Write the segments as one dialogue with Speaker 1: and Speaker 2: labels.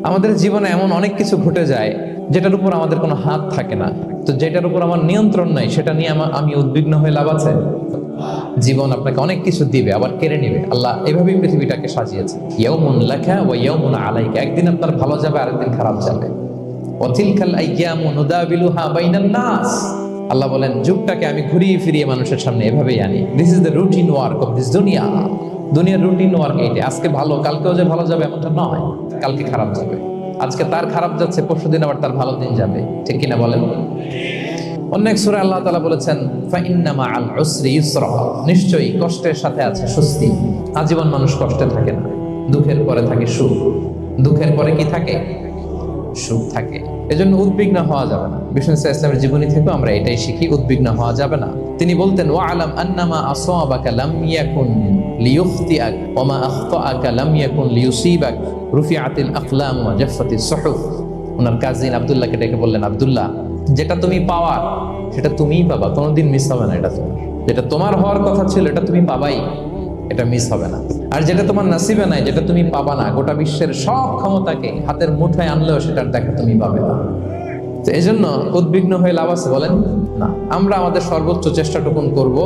Speaker 1: আমাদের জীবনে এমন অনেক কিছু ঘটে যায় যেটার উপর আমাদের কোনো হাত থাকে না, তো যেটার উপর আমার নিয়ন্ত্রণ নাই সেটা নিয়ে আমি উদ্বিগ্ন হয়ে লাভ আছে? জীবন আপনাকে অনেক কিছু দিবে আবার কেড়ে নিবে। আল্লাহ এভাবেই পৃথিবীটাকে সাজিয়েছে, ইয়াউমুন লাকা ওয়া ইয়াউমুন আলাইকা। একদিন আপনার ভালো যাবে, আরেকদিন খারাপ যাবে। ওয়া তিলকাল আইয়ামু নুদাবিলুহা বাইনান নাস। আল্লাহ বলেন, যুগটাকে আমি ঘুরিয়ে ফিরিয়ে মানুষের সামনে এভাবেই আনি। This is the routine work of this দুনিয়া। দুনিয়ার রুটিন ওয়ার্ক এইটা। আজকে ভালো, কালকেও যে ভালো যাবে এমনটা নয়, কালকে খারাপ যাবে। আজকে তার খারাপ যাচ্ছে, পরশুদিন আবার তার ভালো দিন যাবে, ঠিক কিনা বলেন? অন্য এক সূরায় আল্লাহ তাআলা বলেছেন, ফাইন্না মাআল উসরি ইউসরা। নিশ্চয়ই কষ্টের সাথে আছে স্বস্তি। আজীবন মানুষ কষ্টে থাকে না, দুঃখের পরে থাকে সুখ। দুঃখের পরে কি থাকে? সুখ থাকে। এজন্য উদ্বিগ্ন হওয়া যাবে না। বিষ্ণু ইসলামের জীবনী থেকেও আমরা এটাই শিখি, উদ্বিগ্ন হওয়া যাবে না। তিনি বলতেন, ওয়ালাম আন্নামা আসাবাকা লাম ইয়াকুন লিয়ুখতিআক ওয়া মা আখতাআকা লাম ইয়াকুন লিয়ুসিবাক রুফিআতিল আকলাম ওয়া জাফফাতিস সুহুফ। ওনার কাজিন আব্দুল্লাহকে ডেকে বললেন, আব্দুল্লাহ, যেটা তুমি পাওয়ার সেটা তুমিই পাবা, কোনোদিন মিস হবে না। এটা তোমার, যেটা তোমার হওয়ার কথা ছিল এটা তুমি পাবাই, এটা মিস হবে না। আর যেটা তোমার নসিবে নাই, যেটা তুমি পাবা না, গোটা বিশ্বের সব ক্ষমতাকে হাতের মুঠোয় আনলেও সেটার দেখা তুমি পাবে না। তো এই জন্য উদ্বিগ্ন হয়ে লাভ আছে বলেন? না। আমরা আমাদের সর্বোচ্চ চেষ্টাটুকুন করব,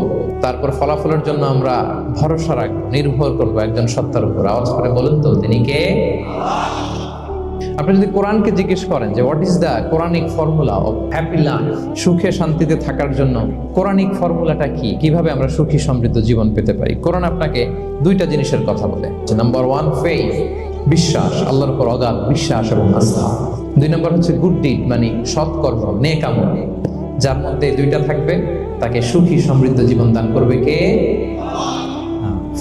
Speaker 1: তারপর ফলাফলের জন্য আমরা ভরসা রাখবো, নির্ভর করবো একজন সত্তার উপর। আওয়াজ করে বলুন তো, তিনি কে? আপনি যদি কোরআনকে জিজ্ঞেস করেন যে what is the Quranic formula of happy life, সুখে শান্তিতে থাকার জন্য কোরআনিক ফর্মুলাটা কি, কিভাবে আমরা সুখী সমৃদ্ধ জীবন পেতে পারি, কোরআন আপনাকে দুইটা জিনিসের কথা বলে। নাম্বার 1, ফেইথ, বিশ্বাস, আল্লাহর উপর অগাধ বিশ্বাস এবং আস্থা। 2 নম্বর হচ্ছে গুড ডিড, মানে সৎকর্ম, নেক আমল। যার মধ্যে এই দুইটা থাকবে তাকে সুখী সমৃদ্ধ জীবন দান করবে কে?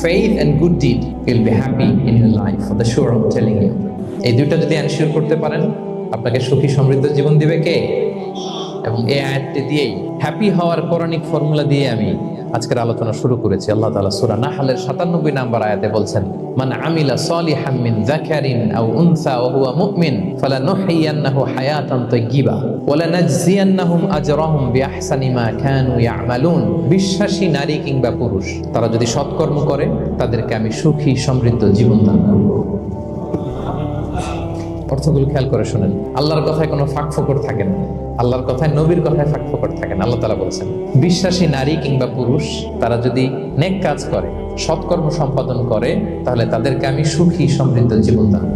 Speaker 1: Faith and good deed will be happy in your life, for the sure, I am telling you. এই দুইটা যদি এনশিওর করতে পারেন, আপনাকে সুখী সমৃদ্ধ জীবন দিবে কে? এবং এই আয়াতটি দিয়েই, হ্যাপি হওয়ার কোরআনিক ফর্মুলা দিয়ে আমি আজকের আলোচনা শুরু করেছি। আল্লাহ তাআলা সূরা নাহলের 97 নম্বর আয়াতে বলছেন, মান আমিলা সালিহাম মিন যাকারিন আও উনসা ওয়া হুয়া মুমিন ফালানুহইয়ান্নাহু হায়াতান তাইয়্যিবা ওয়া লানাজজিয়ান্নাহুম আজরাহুম বিআহসানি মা কানু ইয়ামালুন। বিশ্বাসী নারী কিংবা পুরুষ, তারা যদি সৎকর্ম করে তাদেরকে আমি সুখী সমৃদ্ধ জীবন দান করব। অর্থগুলো খেয়াল করে শুনেন। আল্লাহর কথায় কোনো ফাঁক ফোকর থাকে না, আল্লাহর কথায়, নবীর কথায় ফাঁক ফোকর থাকে না। আল্লাহ তাআলা বলছেন, বিশ্বাসী নারী কিংবা পুরুষ তারা যদি নেক কাজ করে, সৎকর্ম সম্পাদন করে, তাহলে তাদেরকে আমি সুখী সমৃদ্ধ জীবন দান।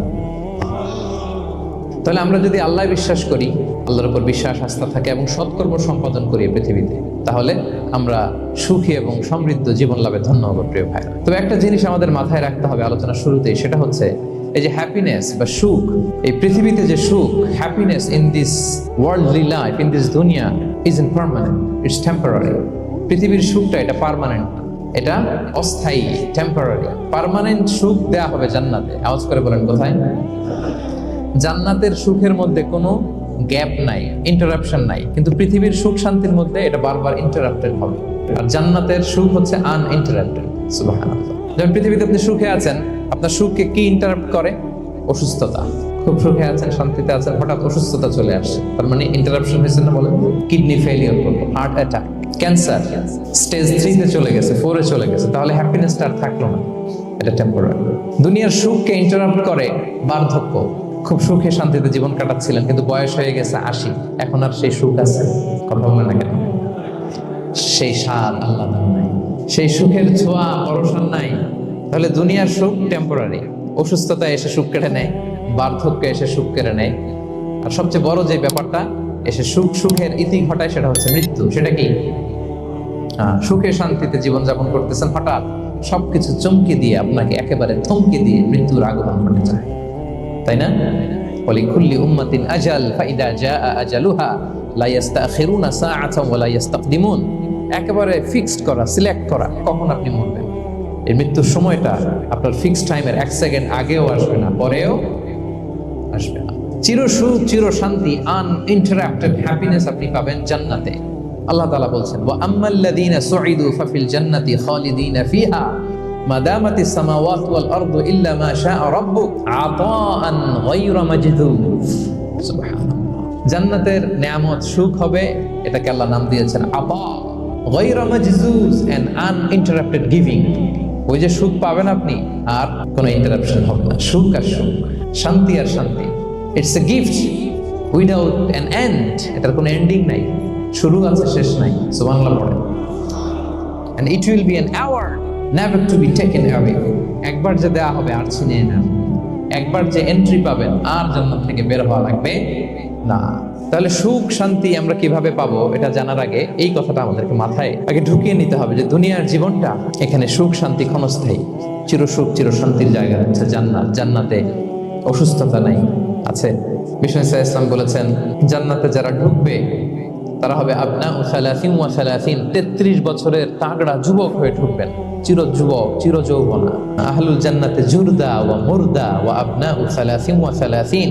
Speaker 1: তাহলে আমরা যদি আল্লাহ বিশ্বাস করি, আল্লাহর উপর বিশ্বাস আস্থা থাকে এবং সৎকর্ম সম্পাদন করি পৃথিবীতে, তাহলে আমরা সুখী এবং সমৃদ্ধ জীবন লাভে ধন্য হব প্রিয় ভাইরা। তবে একটা জিনিস আমাদের মাথায় রাখতে হবে আলোচনা শুরুতেই, সেটা হচ্ছে এই যে হ্যাপিনেস বা সুখ, এই পৃথিবীতে যে সুখ, happiness in this worldly life, in this দুনিয়া ইজ ইমপারমানেন্ট, ইটস টেম্পোরারি। পৃথিবীর সুখটা এটা পার্মানেন্ট, এটা অস্থায়ী, টেম্পোরারি। পার্মানেন্ট সুখ দেয়া হবে জান্নাতে। আওয়াজ করে বলেন, কোথায়? জান্নাতের সুখের মধ্যে কোনো গ্যাপ নাই, ইন্টারাপশন নাই। কিন্তু পৃথিবীর সুখ শান্তির মধ্যে এটা বারবার ইন্টারাপ্টেড হবে। আর জান্নাতের সুখ হচ্ছে আনইন্টারাপ্টেড। সুবহানাল্লাহ। যখন পৃথিবীতে আপনি সুখে আছেন, আপনার সুখকে কি ইন্টারাপ্ট করে? অসুস্থতা। খুব সুখে আছেন, শান্তিতে আছেন, হঠাৎ অসুস্থতা চলে আসছে, তার মানে ইন্টারাপশন হয়েছে না? বলেন, কিডনি ফেলিওর করলো, হার্ট অ্যাটাক, ক্যান্সার স্টেজ 3-তে চলে গেছে, 4-এ চলে গেছে, তাহলে হ্যাপিনেসটা আর থাকলো না, এটা টেম্পোরারি। দুনিয়ার সুখকে ইন্টারাপ্ট করে বার্ধক্য। খুব সুখে শান্তিতে জীবন কাটাচ্ছিলেন, কিন্তু বয়স হয়ে গেছে 80, এখন আর সেই সুখ আছে? কথা বলে না কেন? সেই স্বাদ আল্লাহ দেন নাই, সেই সুখের ছোঁয়া পরশন নাই। তাহলে দুনিয়ার সুখ টেম্পোরারি। অসুস্থতা এসে সুখ কেড়ে নেয়, বার্ধক্য এসে সুখ কেড়ে নেয়, আর সবচেয়ে বড় যে ব্যাপারটা এসে সুখের ইতি ঘটায়, সেটা হচ্ছে মৃত্যু। সেটা কি? সুখে শান্তিতে জীবনযাপন করতেছেন, হঠাৎ সবকিছু চমকে দিয়ে, আপনাকে একেবারে থমকে দিয়ে মৃত্যুর আগমন ঘটে যায়, তাই না? ওয়ালিকুল্লি উম্মাতিন আজাল ফাইদা জাআ আজালুহা লা ইস্তাখিরুনা সাআতান ওয়া লা ইস্তাকদিমুন। একেবারে ফিক্সড করা, সিলেক্ট করা কখন আপনি মরবেন। এই মৃত্যুর সময়টা আপনার ফিক্সড টাইমের 1 সেকেন্ড আগেও আসবে না, পরেও আসবে না। চির সুখ, চির শান্তি, আনইন্টারাপ্টেড হ্যাপিনেস আপনি পাবেন জান্নাতে। আল্লাহ তাআলা বলছেন, ওয়া আম্মাল্লাযীনা সুঈদু ফাফিল জান্নাতি খালিদিনা ফিহা মাদামাতিস সামাওয়াতু ওয়াল আরদু ইল্লা মা শাআ রাব্বুক আতাআন গায়রা মাজদুদ। সুবহানাল্লাহ। জান্নাতের নিয়ামত, সুখ হবে, এটাকে আল্লাহ নাম দিয়েছেন আতা, গায়রা মাজদুদ, এন্ড আনইন্টারাপ্টেড গিভিং। ওই যে সুখ পাবেন আপনি, আর কোনো ইন্টারাপশন হবে না, সুখ আর সুখ। শান্তি আর শান্তি, it's a gift without an end. এটার কোনো এন্ডিং নাই, শুরু আছে শেষ নাই। সুবহানাল্লাহ পড়েন। And it will be an hour never to be taken away. একবার যে দেয়া হবে আর ছিনিয়ে না, একবার যে এন্ট্রি পাবেন আর জান্নাত থেকে বের হওয়া লাগবে না। তাহলে সুখ শান্তি আমরা কিভাবে পাবো এটা জানার আগে এই কথাটা আমাদেরকে মাথায় আগে ঢুকিয়ে নিতে হবে যে দুনিয়ার জীবনটা এখানে সুখ শান্তি ক্ষণস্থায়ী, চির সুখ চির শান্তির জায়গা হচ্ছে জান্নাত। জান্নাতে অসুস্থতা নাই, আছে। বিষ্ণু ইসলাম বলেছেন জান্নাতে যারা ঢুকবে তারা হবে আবনা ও সালাসিন ওয়া সালাসিন, 33 বছরের তাগড়া যুবক হয়ে ঢুকবেন, চির যুবক চির যৌবনা। আহলুল জান্নাতে জুরদা ওয়া মুরদা ওয়া আবনা ও সালাসিন ওয়া সালাসিন,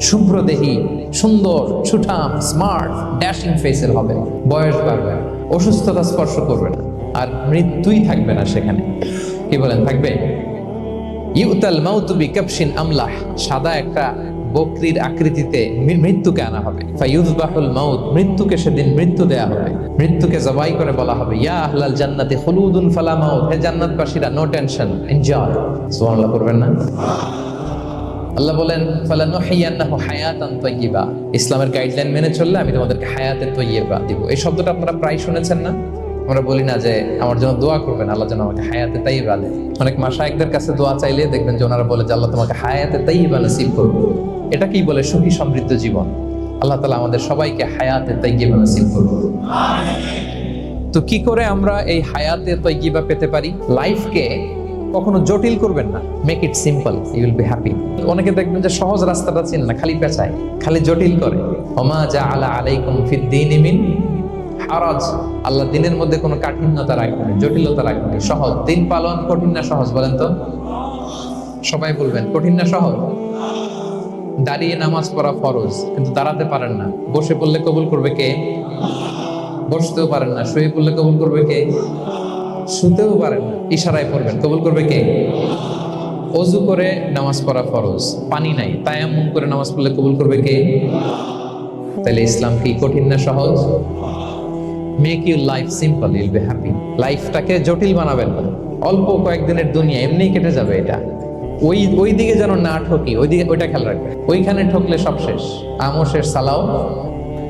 Speaker 1: শুভ্রদেহী সুন্দর সুঠাম স্মার্ট ড্যাশিং ফেসের হবে, বয়স বাড়বে, অসুস্থতা স্পর্শ করবে না, আর মৃত্যুই থাকবে না সেখানে। কি বলেন থাকবে? ইউতাল মাউতু বিকাবশিন আমলাহ, সাদা একটা বকরির আকৃতিতে মৃত্যুকে আনা হবে। ফায়ুযবাহুল মাউত, মৃত্যুকে সেদিন মৃত্যু দেয়া হবে, মৃত্যুকে জবাই করে বলা হবে ইয়া আহলাল জান্নাতি খুলুদুন ফালা মাউত, হে জান্নাতবাসীরা নো টেনশন, এনজয়। সুবহানাল্লাহ করবেন না? আল্লাহ বলেন ফালানুহিয়ান্নাহু হায়াতান তাইয়্যিবা, ইসলামের গাইডলাইন মেনে চললে আমি তোমাদেরকে হায়াতে তাইয়্যিবা দিব। এই শব্দটা আপনারা প্রায় শুনেছেন না? আমরা বলি না যে আমার জন্য দোয়া করবেন, আল্লাহ যেন আমাকে হায়াতে তাইয়্যিবা দেন। অনেক মাশায়েখদের কাছে দোয়া চাইলে দেখবেন যে ওনারা বলে যে আল্লাহ তোমাকে হায়াতে তাইয়্যিবা নসিব করুন। এটা কি বলে? সুখী সমৃদ্ধ জীবন। আল্লাহ তাআলা আমাদের সবাইকে হায়াতে তাইয়্যিবা নসিব করুন। তো কি করে আমরা এই হায়াতে তাইয়্যিবা পেতে পারি? লাইফকে কখনো জটিল করবেন না, make it simple, you will be happy. অনেকে দেখবেন যে সহজ রাস্তাটা চিনে না, খালি পেঁচায়, খালি জটিল করে। ওমা জাআলা আলাইকুম ফিদ-দীনি মিন হারাজ, আল্লাহ দিনের মধ্যে কোনো কাঠিন্যতা রাখবেন, জটিলতা রাখবেন, সহজ। দিন পালন কঠিন না সহজ বলেন তো? সবাই বলবেন কঠিন না সহজ? দাঁড়িয়ে নামাজ পড়া ফরজ, কিন্তু দাঁড়াতে পারেন না। বসে পড়লে কবুল করবে কে? বসতেও পারেন না। শুয়ে পড়লে কবুল করবে কে? শুতেও পারেন না। ইশারায় পড়বেন, কবুল করবে কে? ওযু করে নামাজ পড়া ফরজ, পানি নাই, তায়াম্মুম করে নামাজ পড়লে কবুল করবে কে? তাহলে ইসলাম কি কঠিন না সহজ? Make your life simple, Yule be happy. লাইফটাকে জটিল বানাবেন না। অল্প কয়েকদিনের দুনিয়া, এমনিই কেটে যাবে এটা। ওই দিকে যেন না ঠকি, ওইটা খেয়াল রাখবেন। ওইখানে ঠকলে সব শেষ, আমও শেষ, সালাও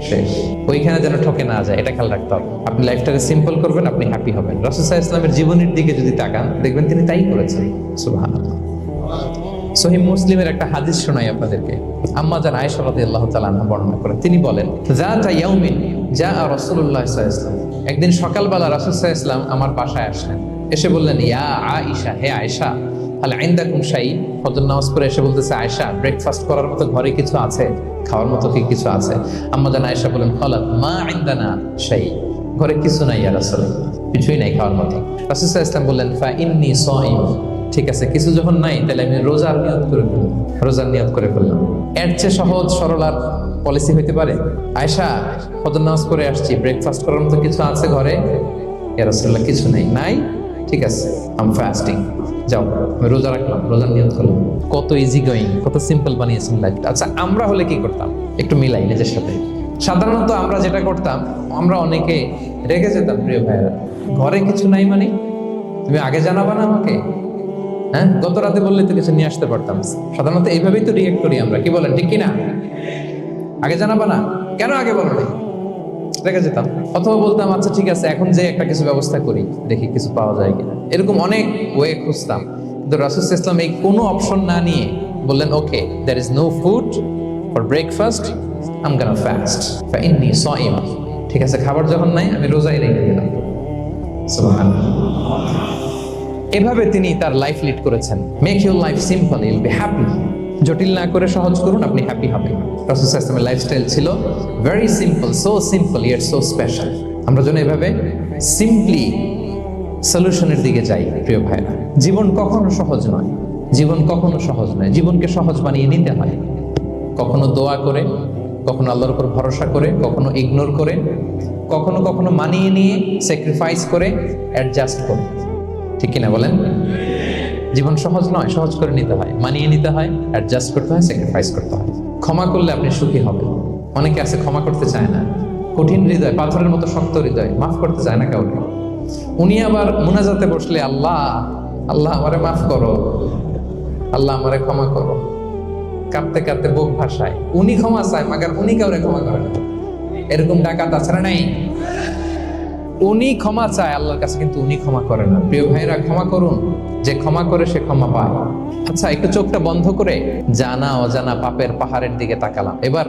Speaker 1: শেষ। ওইখানে যেন ঠকে না যায়, এটা খেয়াল রাখতে হবে। আপনি লাইফটাকে সিম্পল করবেন, আপনি হ্যাপি হবেন। রাসূল সাল্লাল্লাহু আলাইহি ওয়াসাল্লামের জীবনের দিকে যদি তাকান দেখবেন তিনি তাই করেছেন। সুবহানাল্লাহ। সহিহ মুসলিমের একটা হাদিস শোনাই আপনাদেরকে। আম্মা জান আয়েশা রাদিয়াল্লাহু তাআলা আনহা বর্ণনা করেন, তিনি বলেন যাতা ইয়াউমিন জা রাসূলুল্লাহ সাল্লাল্লাহু আলাইহি ওয়াসাল্লাম, একদিন সকালবেলা রাসূল সাল্লাল্লাহু আলাইহি ওয়াসাল্লাম আমার বাসায় আসলেন। এসে বললেন ইয়া আয়েশা, হে আয়েশা, হাল ইনদাকুম শাই, ফজর নামাজ পড়ে এসে বলতেছে আয়েশা ব্রেকফাস্ট করার মতো ঘরে কিছু আছে, খাওয়ার মতো কি কিছু আছে? আম্মা জান আয়েশা বলেন ক্বালাত মা ইনদানা শাই, ঘরে কিছু নাই ইয়া রাসূলুল্লাহ, কিছুই নাই খাওয়ার মতো। রাসূল সাল্লাল্লাহু আলাইহি ওয়াসাল্লাম বললেন ফা ইন্নী সাইম, ঠিক আছে, কিছু যখন নাই তাহলে আমি রোজার নিয়ত করে ফেললাম, রোজার নিয়ত করে ফেললাম। এর চেয়ে সহজ সরল আর পলিসি হইতে পারে? আয়েশা ফজর নামাজ পড়ে আসছি, ব্রেকফাস্ট করার মতো কিছু আছে ঘরে? ইয়া রাসূলুল্লাহ কিছু নেই। নাই? ঠিক আছে, আই এম ফাস্টিং, যাও আমি রোজা রাখলাম, রোজার নিয়ত করলাম। কত ইজি গোয়িং, কত সিম্পল বানিয়েছেন লাইফটা। আচ্ছা আমরা হলে কি করতাম? একটু মিলাই নিজের সাথে। সাধারণত আমরা যেটা করতাম, আমরা অনেকে রেগে যেতাম। প্রিয় ভাইয়েরা, ঘরে কিছু নাই মানে তুমি আগে জানাবা না আমাকে? হ্যাঁ, গত রাতে বললে তো কিছু নিয়ে আসতে পারতাম। সাধারণত এইভাবেই তো রিয়েক্ট করি আমরা, কি বলেন ঠিক কিনা? আগে জানাবা না, কেন আগে বলো না? রেগে যেতাম। অথবা বলতাম আচ্ছা ঠিক আছে এখন যে একটা কিছু ব্যবস্থা করি, দেখি কিছু পাওয়া যায় কিনা। এরকম অনেক ওয়ে খুঁজতাম, কিন্তু রাসূল সাল্লাল্লাহু আলাইহি ওয়াসাল্লাম এই কোনো অপশন না নিয়ে বললেন okay, there is no food for breakfast, I am gonna fast ফা ইন্নী সাইম, ঠিক আছে খাবার যখন নাই আমি রোজাই রেখে দিলাম। সুবহানাল্লাহ। এভাবে তিনি তার লাইফ লিড করেছেন। Make your life simple, Yule be happy. জটিল না করে সহজ করুন, আপনি হ্যাপি হবেন। রাসূল সাল্লাল্লাহু আলাইহি ওয়াসাল্লামের লাইফস্টাইল ছিল very simple, so simple yet so special. আমরা যেন এভাবে সিম্পলি সলিউশনের দিকে যাই। প্রিয় ভাইরা, জীবন কখনো সহজ নয়, জীবন কখনো সহজ নয়। জীবনকে সহজ বানিয়ে নিতে হয়, কখনো দোয়া করে, কখনো আল্লাহর উপর ভরসা করে, কখনো ইগনোর করে, কখনো কখনো মানিয়ে নিয়ে স্যাক্রিফাইস করে, অ্যাডজাস্ট করে। ঠিক কিনা বলেন? জীবন সহজ নয়, সহজ করে নিতে হয়, মানিয়ে নিতে হয়, অ্যাডজাস্ট করতে হয়, স্যাক্রিফাইস করতে হয়। ক্ষমা করলে আপনি সুখী হবেন। অনেকে আছে ক্ষমা করতে চায় না, কঠিন হৃদয়, পাথরের মতো শক্ত হৃদয়, মাফ করতে চায় না কাউকে। উনি আবার মুনাজাতে বসলে আল্লাহ আল্লাহ আমারে মাফ করো, আল্লাহ আমারে ক্ষমা করো, কাঁদতে কাঁদতে বুক ভাসায়, উনি ক্ষমা চায় মাগার উনি কাউরে ক্ষমা করে না। এরকম ডাকাত আছে না নাই? উনি ক্ষমা চায় আল্লাহর কাছে, কিন্তু উনি ক্ষমা করে না। প্রিয় ভাইরা, ক্ষমা করুন, যে ক্ষমা করে সে ক্ষমা পায়। আচ্ছা, একটু চোখটা বন্ধ করে জানা অজানা পাপের পাহাড়ের দিকে তাকালাম। এবার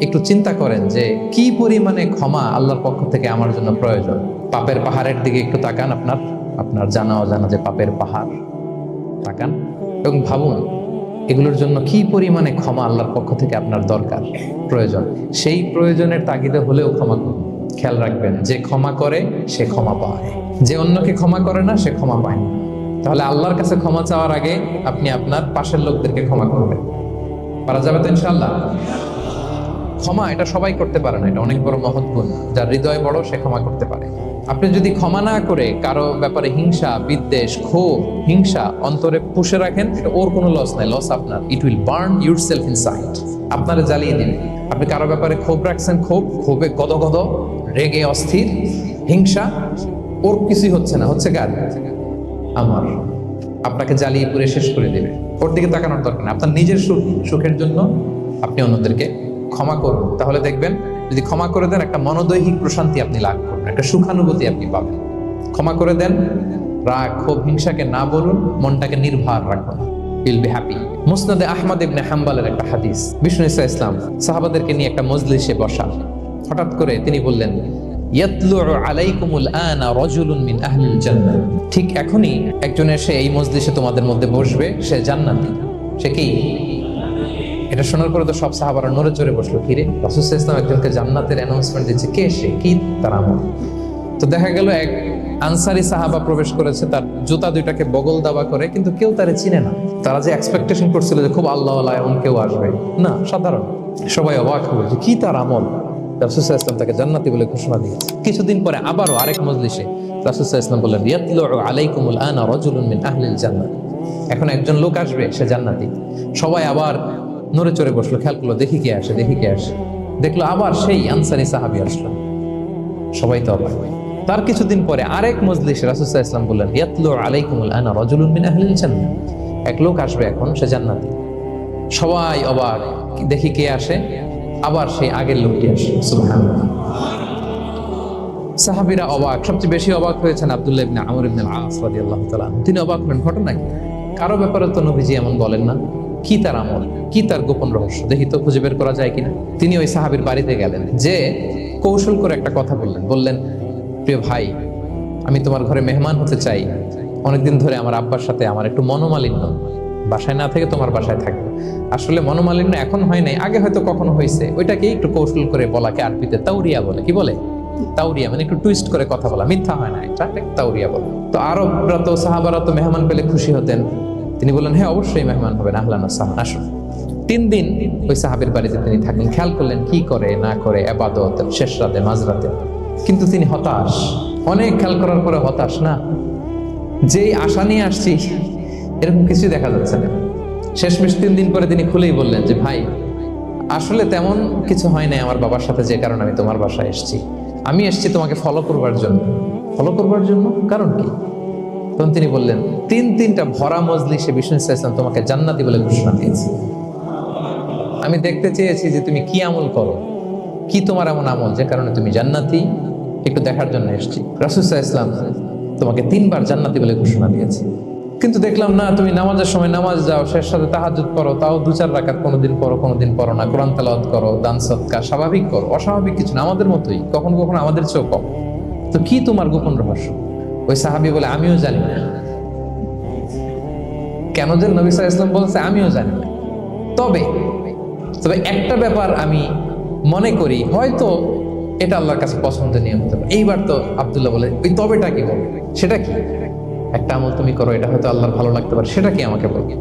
Speaker 1: একটু চিন্তা করেন যে কি পরিমাণে ক্ষমা আল্লাহর পক্ষ থেকে আমার জন্য প্রয়োজন। পাপের পাহাড়ের দিকে একটু তাকান, আপনার জানা অজানা যে পাপের পাহাড়, তাকান এবং ভাবুন এগুলোর জন্য কি পরিমাণে ক্ষমা আল্লাহর পক্ষ থেকে আপনার দরকার, প্রয়োজন। সেই প্রয়োজনের তাগিদে হলেও ক্ষমা করুন। খেয়াল রাখবেন, যে ক্ষমা করে সে ক্ষমা পায়, যে অন্যকে ক্ষমা করে না সে ক্ষমা পায় না। তাহলে আল্লাহর কাছে ক্ষমা চাওয়ার আগে আপনি আপনার পাশের লোকদেরকে ক্ষমা করবেন। পারা যাবে তো ইনশাআল্লাহ? ক্ষমা এটা সবাই করতে পারে না, এটা অনেক বড় মহৎ গুণ। যার হৃদয় বড় সে ক্ষমা করতে পারে। আপনি যদি ক্ষমা না করে কারো ব্যাপারে হিংসা, বিদ্বেষ, ক্ষোভ, হিংসা অন্তরে পুষে রাখেন, এটা ওর কোনো লস নাই, লস আপনার। It will burn yourself inside, আপনারে জ্বালিয়ে দিবে। আপনি কারো ব্যাপারে ক্ষোভ রাখছেন, ক্ষোভে গদগদ, রেগে অস্থির, হিংসা, ওর কিছুই হচ্ছে না, হচ্ছে কার? আমার। আপনাকে জ্বালিয়ে পুড়ে শেষ করে দেবে। ওর দিকে তাকানোর দরকার নেই। আপনার নিজের সুখের জন্য আপনি অন্যদেরকে ক্ষমা করুন। তাহলে দেখবেন, যদি ক্ষমা করে দেন, একটা মনোদৈহিক প্রশান্তি আপনি লাভ করবেন, একটা সুখানুভূতি আপনি পাবেন। ক্ষমা করে দেন, রাগ, ক্ষোভ, হিংসাকে না বলুন, মনটাকে নির্ভর রাখুন, ইউল বি হ্যাপি। মুসনাদে আহমদ ইবনে হাম্বালের একটা হাদিস, বিষ্ণু ইসা ইসলাম সাহাবাদেরকে নিয়ে একটা মজলিসে বসা। হঠাৎ করে তিনি বললেন, ইয়াতলু আলাইকুমুল আনা রাজুলুন মিন আহলিল জান্নাহ। ঠিক এখনই একজন এসে এই মজলিসে তোমাদের মধ্যে বসবে, সে জান্নাতি। সে কি? এটা শোনার পরে তো সব সাহাবারা নড়ে চড়ে বসলো। কিরে, রাসূল সাল্লাল্লাহু আলাইহি ওয়াসাল্লাম একজনকে জান্নাতের অ্যানাউন্সমেন্ট দিচ্ছে, কে সে, কি তার আমল? তো দেখা গেল এক আনসারি সাহাবা প্রবেশ করেছে, তার জুতা দুইটাকে বগল দাবা করে, কিন্তু কেউ তারে চিনে না। তারা যে এক্সপেকটেশন করছিল যে খুব আল্লাহওয়ালা এমন কেউ আসবে, না, সাধারণ। সবাই অবাক হবে যে কি তার আমল। রাসূল সাল্লাল্লাহু আলাইহি ওয়াসাল্লাম তাকে জান্নাতি বলে ঘোষণা দিয়েছে। কিছুদিন পরে আবারও আরেক মজলিসে রাসূল সাল্লাল্লাহু আলাইহি ওয়াসাল্লাম বললেন, ইয়াতলু আলাইকুমুল আনা রাজুলুন মিন আহলিল জান্নাহ। এখন একজন লোক আসবে, সে জান্নাতি। সবাই আবার নড়ে চড়ে বসলো, খেয়াল করলো, দেখি কে আসে। দেখলো আবার সেই আনসারি সাহাবী আসলো। সবাই তো অবাক। তার কিছুদিন পরে আরেক মজলিসে রাসূল সাল্লাল্লাহু আলাইহি ওয়াসাল্লাম বললেন, ইয়াতলু আলাইকুমুল আনা রাজুলুন মিন আহলিল জান্নাহ। এক লোক আসবে এখন, সে জান্নাতি। সবাই অবাক, দেখি কে আসে। আবার সেই আগের লোকটি আসে। সুবহানাল্লাহ। সাহাবীরা অবাক। সবচেয়ে বেশি অবাক হয়েছেন আব্দুল্লাহ ইবনে আমর ইবনে আল-আস রাদিয়াল্লাহু তাআলা। তিনি অবাক হলেন, ঘটনা কি? কারো ব্যাপারে তো নবীজি এমন বলেন না। কি তার আমল, কি তার গোপন রহস্য, দেখি তো খুঁজে বের করা যায় কিনা। তিনি ওই সাহাবীর বাড়িতে গেলেন, যে কৌশল করে একটা কথা বললেন, প্রিয় ভাই, আমি তোমার ঘরে মেহমান হতে চাই। অনেকদিন ধরে আমার আব্বার সাথে আমার একটু মনোমালিন্য, বাসায় না থেকে তোমার বাসায় থাকবে। আসলে মনোমালিন্য এখন হয় নাই, আগে হয়তো কখনো হয়েছে। ওইটাকে একটু কৌশল করে বলাকে আরবিতে তাওরিয়া বলে। কি বলে? তাওরিয়া, মানে একটু টুইস্ট করে কথা বলা, মিথ্যা হয় না, এটা তাওরিয়া বলে। তো আরবরা তো, সাহাবারা তো মেহমান পেলে খুশি হতেন। তিনি বললেন, হ্যাঁ অবশ্যই মেহমান হবেন, আহলান ওয়া সাহলান, আসুন। 3 দিন ওই সাহাবীর বাড়িতে তিনি থাকলেন। খেয়াল করলেন কি করে না করে, ইবাদত, শেষ রাতে, মাঝরাতে। কিন্তু তিনি হতাশ, অনেক খেয়াল করার পরে হতাশ। না, যেই আশা নিয়ে আসছি এরকম কিছুই দেখা যাচ্ছে না। শেষমেশ 3 দিন পরে তিনি খুলেই বললেন যে, ভাই আসলে তেমন কিছু হয় নাই আমার বাবার সাথে, যে কারণে আমি তোমার বাসায় এসেছি। আমি এসেছি তোমাকে ফলো করবার জন্য। কারণ কি? তখন তিনি বললেন, 3টা ভরা মজলিসে বিষ্ণু সাল্লাল্লাহু আলাইহি ওয়াসাল্লাম তোমাকে জান্নাতি বলে ঘোষণা দিয়েছে। আমি দেখতে চেয়েছি যে তুমি কি আমল করো, কি তোমার এমন আমল যে কারণে তুমি জান্নাতি, একটু দেখার জন্য এসেছি। রাসূল সাল্লাল্লাহু আলাইহি ওয়াসাল্লাম তোমাকে 3 বার জান্নাতি বলে ঘোষণা দিয়েছে, কিন্তু দেখলাম না, তুমি নামাজের সময় নামাজ যাও, শেষ সাথে তাহাজ্জুদ করো, তাও 2-4 রাকাত, কোনোদিন পড়ো না, কোরআন তেলাওয়াত করো, দান সদকা, স্বাভাবিক করো, অস্বাভাবিক কিছু না, আমাদের মতোই, কখনো কখনো আমাদের চেয়েও কম। তো কি তোমার গোপন রহস্য? ওই সাহাবী বলে, আমিও জানি না। কেন যে নবী সাল্লাল্লাহু আলাইহি ওয়াসাল্লাম বলছে আমিও জানি না, তবে একটা ব্যাপার আমি মনে করি, হয়তো এটা আল্লাহর কাছে পছন্দনীয় হতে পারে। এইবার তো আব্দুল্লাহ বলে, ওই তবেটা কি বলবে? সেটা কি? একটা আমল তুমি করো, এটা হয়তো আল্লাহর ভালো লাগতে পারে, সেটা কি আমাকে বলবে?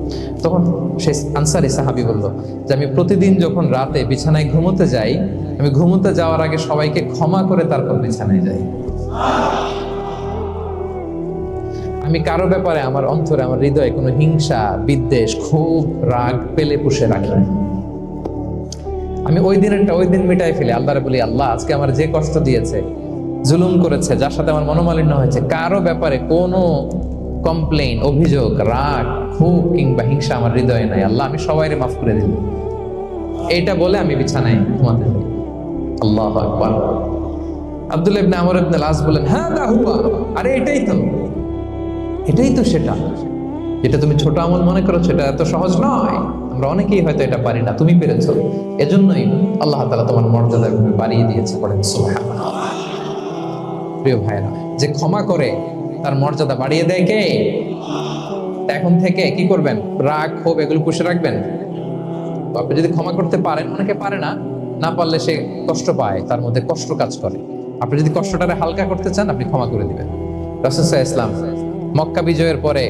Speaker 1: তখন সেই আনসারী সাহাবী বলল যে, আমি প্রতিদিন যখন রাতে বিছানায় ঘুমোতে যাই, আমি ঘুমোতে যাওয়ার আগে সবাইকে ক্ষমা করে তারপর বিছানায় যাই। আমি কারো ব্যাপারে আমার অন্তরে, আমার হৃদয়ে কোনো হিংসা, বিদ্বেষ, ক্ষোভ, রাগ পেলে পুষে রাখি না। আমি ওই দিন মিটাই ফেলি। আল্লাহরে বলি, আল্লাহ আজকে আমার যে কষ্ট দিয়েছে, জুলুম করেছে, যার সাথে আমার মনোমালিন্য হয়েছে, কারো ব্যাপারে কোনো কমপ্লেইন, অভিযোগ, রাগ, ক্ষোভ কিংবা হিংসা আমার হৃদয়ে নাই। আল্লাহ আমি সবাইরে মাফ করে দিলাম, এইটা বলে আমি বিছানায় ঘুমাতে যাই। আল্লাহু আকবার। আব্দুল্লাহ ইবনে আমর ইবনে আল-আস বলেন, হাদা হুয়া, আরে এটাই তো সেটা যেটা তুমি ছোট আমল মনে করছো, এটা এত সহজ নয়। আমরা অনেকেই হয়তো এটা পারি না, তুমি পেরেছো। এজন্যই আল্লাহ তাআলা তোমার মর্যাদা বাড়িয়ে দিয়েছে। পড়েন সুবহানাল্লাহ। প্রিয় ভাইরা, যে ক্ষমা করে তার মর্যাদা বাড়িয়ে দেয় কে? এখন থেকে কি করবেন? রাগ, ক্ষোভ এগুলো পুষে রাখবেন। আপনি যদি ক্ষমা করতে পারেন, অনেকে পারে না, না পারলে সে কষ্ট পায়, তার মধ্যে কষ্ট কাজ করে। আপনি যদি কষ্টটারে হালকা করতে চান, আপনি ক্ষমা করে দিবেন। রাসূল সাল্লাল্লাহু আলাইহি ওয়াসাল্লাম মক্কা বিজয়ের পরে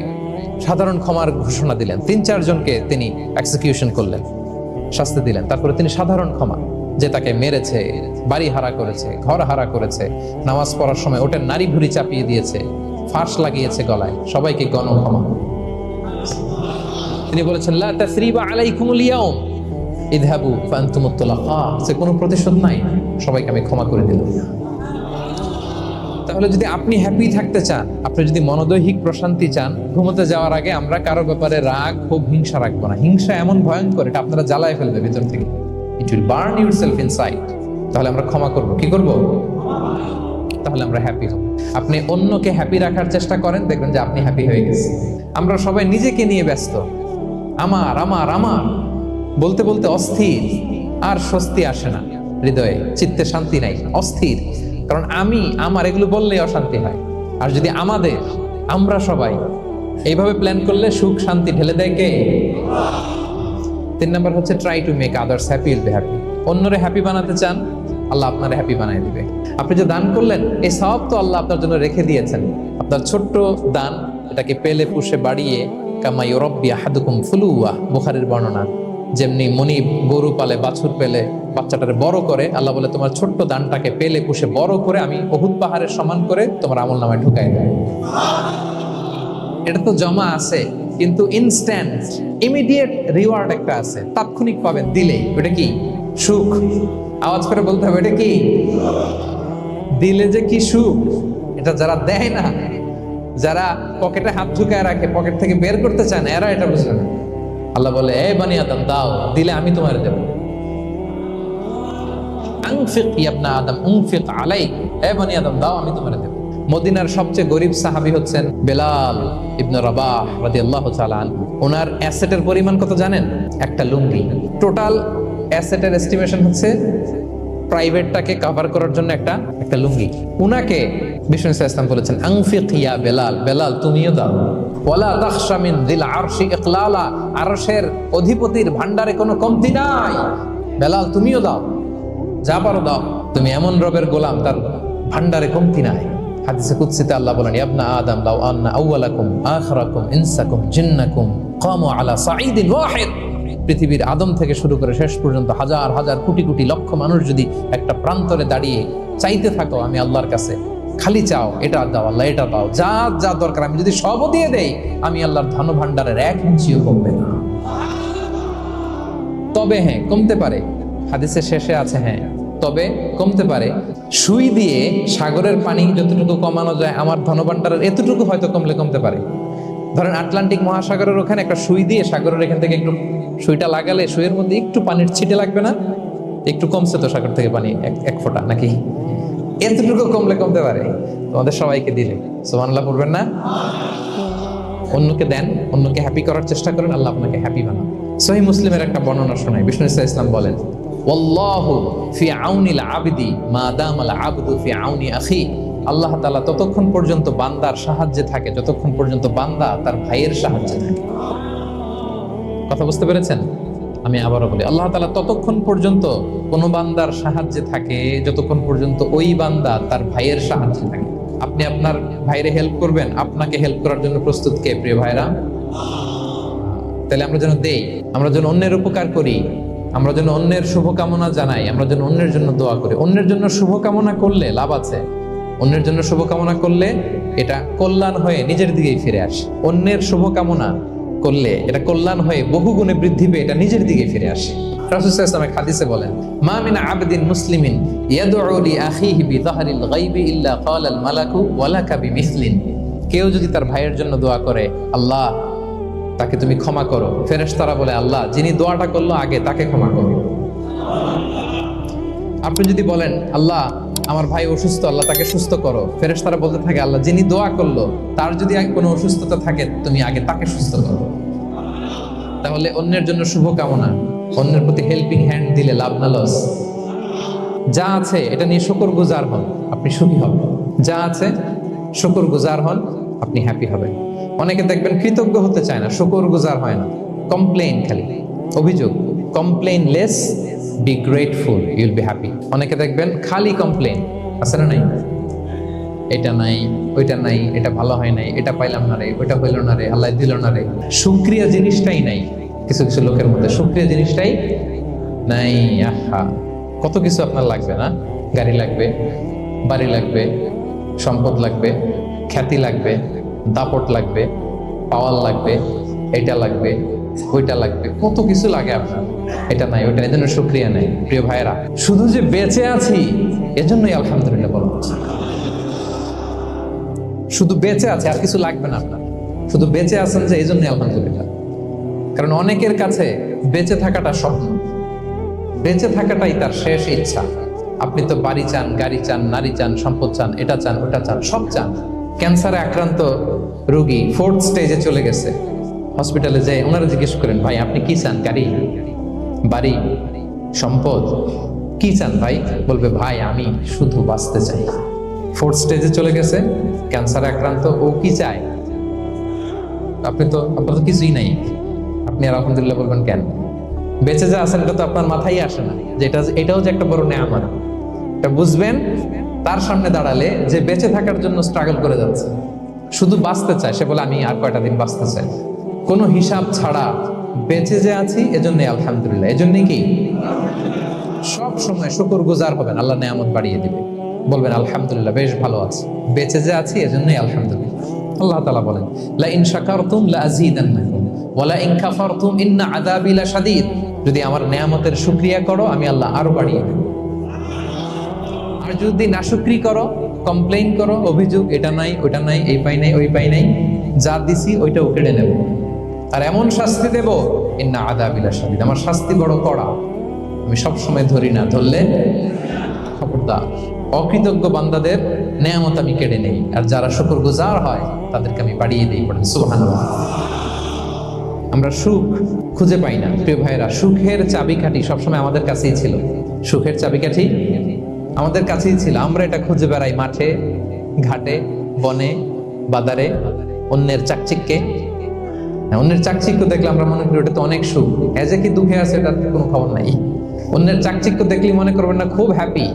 Speaker 1: সাধারণ ক্ষমার ঘোষণা দিলেন। 3-4 জনকে তিনি এক্সিকিউশন করলেন, শাস্তি দিলেন। তারপরে তিনি সাধারণ ক্ষমা, যে তাকে মেরেছে, বাড়ি হারা করেছে, ঘর হারা করেছে, নামাজ পড়ার সময় ওটার নারী ভুঁড়ি চাপিয়ে দিয়েছে, ফাঁস লাগিয়েছে গলায়, সবাইকে গণ ক্ষমা। তিনি বলেছেন, লা তাসরিবা আলাইকুমুল ইয়াউম ইযহাবু ফাআনতুমুত তুলাকা, সে কোনো প্রতিশোধ নাই, সবাইকে আমি ক্ষমা করে দিলাম। তাহলে যদি আপনি হ্যাপি থাকতে চান, আপনি যদি মনোদৈহিক প্রশান্তি চান, ঘুমোতে যাওয়ার আগে আমরা কারো ব্যাপারে রাগ, ক্ষোভ, হিংসা রাখবো না। হিংসা এমন ভয়ঙ্কর, এটা আপনারা জ্বালায় ফেলবে ভিতর থেকে। It will burn yourself inside. তাহলে আমরা ক্ষমা করব, কি করব? তাহলে আমরা হ্যাপি হব। আপনি অন্যকে হ্যাপি রাখার চেষ্টা করেন, দেখবেন যে আপনি হ্যাপি হয়ে গেছেন। আমরা সবাই নিজেকে নিয়ে ব্যস্ত, আমার আমার আমার বলতে বলতে অস্থির, আর স্বস্তি আসে না হৃদয়ে, চিত্তে শান্তি নাই, অস্থির। কারণ আমি আমার এগুলো বললেই অশান্তি হয়। আর যদি আমাদের, আমরা সবাই এইভাবে প্ল্যান করলে সুখ শান্তি ঢেলে দেয় কে? 3 নাম্বার হচ্ছে try to make others happy will be happy. অন্যরে হ্যাপি বানাতে চান, আল্লাহ আপনারে হ্যাপি বানিয়ে দিবে। আপনি যে দান করলেন, এই সওয়াব তো আল্লাহ আপনার জন্য রেখে দিয়েছেন। আপনার ছোট্ট দান, এটাকে পেলে পুষে বাড়িয়ে, কামা ইউরাব্বি আহাদুকুম ফুলুয়া, বুখারীর বর্ণনা, যেমনি মনিব গরু পালে, বাছুর পেলে বাচ্চাটারে বড় করে, আল্লাহ বলে তোমার ছোট্ট দানটাকে পেলে পুষে বড় করে আমি উহুদ পাহাড়ের সমান করে তোমার আমলনামায় ঢুকাই দেব। এটা তো জমা আছে, কিন্তু ইনস্ট্যান্ট ইমিডিয়েট রিওয়ার্ড একটা আছে, তাৎক্ষণিক পাবেন দিলেই। ওটা কি? সুখ। আওয়াজ করে বলতে হবে, এটা কি? দিলে যে কি সুখ, এটা যারা দেয় না, যারা পকেটে হাত ঢুকায় রাখে, পকেট থেকে বের করতে চায় না, এরা এটা বুঝবে না। আল্লাহ বলে, এ বানি আদম দাও, দিলে আমি তোমার দেব। আনফিক ইয়া ইবনা আদম উনফিক আলাইক, এ বানি আদম দাও, আমি তোমার দেব। মদিনার সবচেয়ে গরিব সাহাবী হচ্ছেন বেলাল ইবনে রাবাহ রাদিয়াল্লাহু তাআলা আনহু। ওনার অ্যাসেটের পরিমাণ কত জানেন? একটা লুঙ্গি। টোটাল অ্যাসেটের এস্টিমেশন হচ্ছে প্রাইভেটটাকে কভার করার জন্য একটা লুঙ্গি। উনাকে বিষ্ণু ইসলাম বলেছেন, আনফিক ইয়া বেলাল, বেলাল তুমিও দাও। ওয়ালা তাখশা মিন যিল আরশি ইকলালা, আরশের অধিপতির ভান্ডারে কোনো কমতি নাই, বেলাল তুমিও দাও, যা পারো দাও। তুমি এমন রবের গোলাম, তার ভান্ডারে কমতি নাই। হাদিসে কুদসিতে আল্লাহ বলেন, ইবনা আদম লাউ আন্না আউওয়ালাকুম আখিরাকুম ইনসাকুম জিন্নাকুম কামু আলা সাঈদিন ওয়াহিদ, পৃথিবীর আদম থেকে শুরু করে শেষ পর্যন্ত হাজার হাজার কোটি কোটি লক্ষ মানুষ যদি একটা প্রান্তরে দাঁড়িয়ে চাইতে থাকো আমি আল্লাহর কাছে, খালি চাও এটা দাও আল্লাহ, এটা দাও, যা যা দরকার আমি যদি সবও দিয়ে দেই, আমি আল্লাহর ধন ভান্ডারের 1 ইঞ্চিও কমবে না। তবে হ্যাঁ, কমতে পারে। হাদিসের শেষে আছে, হ্যাঁ তবে কমতে পারে। সুই দিয়ে সাগরের পানি যতটুকু কমানো যায়, আমার ধনভাণ্ডারের এতটুকু হয়তো কমতে পারে। ধরেন আটলান্টিক মহাসাগরের ওখানে একটা সুই দিয়ে সাগরের এখান থেকে একটু সুইটা লাগালে সুইয়ের মধ্যে একটু পানির ছিটে লাগবে না? একটু কমছে তো সাগর থেকে পানি, এক ফোঁটা নাকি? এতটুকু কমতে পারে। তোমাদের সবাইকে দিলে সুবহানাল্লাহ পড়বেন না? অন্যকে দেন, অন্যকে হ্যাপি করার চেষ্টা করেন, আল্লাহ আপনাকে হ্যাপি বানান। সহিহ মুসলিমের একটা বর্ণনা শোনায়, বিষ্ণু ইসলাম বলেন, ওয়াল্লাহু ফি আউনিল আবদি মা দামাল আবদু ফি আউনি আখি। আল্লাহ তাআলা ততক্ষণ পর্যন্ত বান্দার সাহায্যে থাকে যতক্ষণ পর্যন্ত বান্দা তার ভাইয়ের সাহায্যে থাকে। কথা বুঝতে পেরেছেন? আমি আবারও বলি, আল্লাহ তাআলা ততক্ষণ পর্যন্ত কোন বান্দার সাহায্যে থাকে যতক্ষণ পর্যন্ত ওই বান্দা তার ভাইয়ের সাহায্যে থাকে। আপনি আপনার ভাইরে হেল্প করবেন, আপনাকে হেল্প করার জন্য প্রস্তুত কে? প্রিয় ভাইরা, তাহলে আমরা যেন দেই, আমরা যেন অন্যের উপকার করি, আমরা যেন অন্যের শুভকামনা জানাই, আমরা যেন অন্যের জন্য দোয়া করি। অন্যের জন্য শুভকামনা করলে লাভ আছে। অন্যের জন্য শুভকামনা করলে এটা কল্যাণ হয়ে নিজের দিকেই ফিরে আসে। অন্যের শুভকামনা করলে এটা কল্যাণ হয়ে বহু গুণে বৃদ্ধি পেয়ে এটা নিজের দিকে ফিরে আসে। রাসূল সাল্লাল্লাহু আলাইহি ওয়াসাল্লাম হাদিসে বলেন, মা মিন আবদিন মুসলিমিন ইয়াদউ লি আখিহি বিযাহরিল গায়বি ইল্লা ক্বালাল মালাকু ওয়া লাকা বিমিসলিন। কেউ যদি তার ভাইয়ের জন্য দোয়া করে, আল্লাহ তাকে তুমি ক্ষমা করো, ফেরেশতারা বলে আল্লাহ যিনি দোয়াটা করলো আগে তাকে ক্ষমা করো। আপনি যদি বলেন আল্লাহ আমার ভাই অসুস্থ, আল্লাহ তাকে সুস্থ করো, ফেরেশতারা বলতে থাকে আল্লাহ যিনি দোয়া করলো তার যদি কোনো অসুস্থতা থাকে তুমি আগে তাকে সুস্থ করো। তাহলে অন্যের জন্য শুভকামনা, অন্যের প্রতি হেল্পিং হ্যান্ড দিলে লাভ না লস? যা আছে এটা নিয়ে শুকরগুজার হন, আপনি সুখী হবেন। যা আছে শুকরগুজার হন, আপনি হ্যাপি হবেন। অনেকে দেখবেন কৃতজ্ঞ হতে চায় না, শুকরগুজার হয় না, কমপ্লেইন, খালি অভিযোগ। Complain less, be grateful, Yule be happy. অনেকে দেখবেন খালি কমপ্লেইন, আছে না নাই? এটা নাই, ওইটা নাই, এটা ভালো হয় নাই, এটা পাইলাম না রে, ওইটা হইল না রে, আল্লাহ দিল না রে। শুকরিয়া জিনিসটাই নাই কিছু কিছু লোকের মধ্যে, শুকরিয়া জিনিসটাই নাই। আহা, কত কিছু আপনার লাগবে না? গাড়ি লাগবে, বাড়ি লাগবে, সম্পদ লাগবে, খ্যাতি লাগবে, দাপট লাগবে, পাওয়ার লাগবে, এটা লাগবে, ওইটা লাগবে, কত কিছু লাগে আপনার। এটা নাই, ওইটা, এজন্য শুকরিয়া নাই। প্রিয় ভাইয়েরা, শুধু যে বেঁচে আছি এজন্যই আলহামদুলিল্লাহ বলা হচ্ছে। শুধু বেঁচে আছে, আর কিছু লাগবে না আপনার, শুধু বেঁচে আছেন যে এই জন্যই আলহামদুলিল্লাহ। কারণ অনেকের কাছে বেঁচে থাকাটা স্বপ্ন, বেঁচে থাকাটাই তার শেষ ইচ্ছা। আপনি তো বাড়ি চান, গাড়ি চান, নারী চান, সম্পদ চান, এটা চান, ওটা চান, সব চান। ক্যান্সারে আক্রান্ত রোগী 4th স্টেজে চলে গেছে, হসপিটালে যায় ওনারা জিজ্ঞেস করেন ভাই আপনি কি চান? গাড়ি, বাড়ি, সম্পদ, কি চান ভাই? বলবে ভাই আমি শুধু বাঁচতে চাই। 4th স্টেজে চলে গেছে, ক্যান্সারে আক্রান্ত, ও কি চায়? আপনার তো কিছুই নাই, আপনি আর আলহামদুলিল্লাহ বলবেন কেন? বেঁচে যা আছেন এটা তো আপনার মাথায় আসে না যে এটাও যে একটা বড় নেয়ামত। এটা বুঝবেন তার সামনে দাঁড়ালে যে বেঁচে থাকার জন্য স্ট্রাগল করে যাচ্ছে, শুধু বাঁচতে চায়। সে বলে আমি আর কয়টা দিন বাঁচতে চাই, কোনো হিসাব ছাড়া বেঁচে যে আছি এজন্যই আলহামদুলিল্লাহ। এজন্যই কি সব সময় শুকরগুজার হবেন, আল্লাহ নেয়ামত বাড়িয়ে দিবে, বলবেন আলহামদুলিল্লাহ বেশ ভালো আছে, বেঁচে যে আছি এজন্যই আলহামদুলিল্লাহ। আল্লাহ তাআলা বলেন লা ইন শাকারতুম লা আযীদান্নাকুম ওয়া লা ইন কাফারতুম ইন্না আযাবি লাশাদীদ। যদি আমার নেয়ামতের শুকরিয়া করো আমি আল্লাহ আরো বাড়িয়ে দেব, আর যদি নাশুকরি করো, কমপ্লেইন করো, অভিযোগ, এটা নাই, ওটা নাই, এই পাই নাই, ওই পাই নাই, যা দিছি ওইটাও কেড়ে নেব, আর এমন শাস্তি দেব ইন্না আযাবি লাশাদীদ, আমার শাস্তি বড় কড়া, আমি সব সময় ধরি না, ধরলে খবরদার। অকৃতজ্ঞ বান্দাদের নেয়ামত আমি কেড়ে নেই, আর যারা শুকরগুজার হয় তাদেরকে আমি বাড়িয়ে দিই। পড়েন সুবহানাল্লাহ। আমরা সুখ খুঁজে পাই না প্রিয় ভাইরা, সুখের চাবিকাঠি সবসময় আমাদের কাছেই ছিল, সুখের চাবিকাঠি আমাদের কাছেই ছিল। আমরা এটা খুঁজে বেড়াই মাঠে, ঘাটে, বনে, বাজারে, অন্যের চাকচিক্যে। অন্যের চাকচিক্য দেখলে আমরা মনে করি ওটা তো অনেক সুখ, এজে কি দুঃখে আছে এটার কোনো খবর নাই। অন্যের চাকচিক্য দেখলে মনে করবেন না খুব হ্যাপি,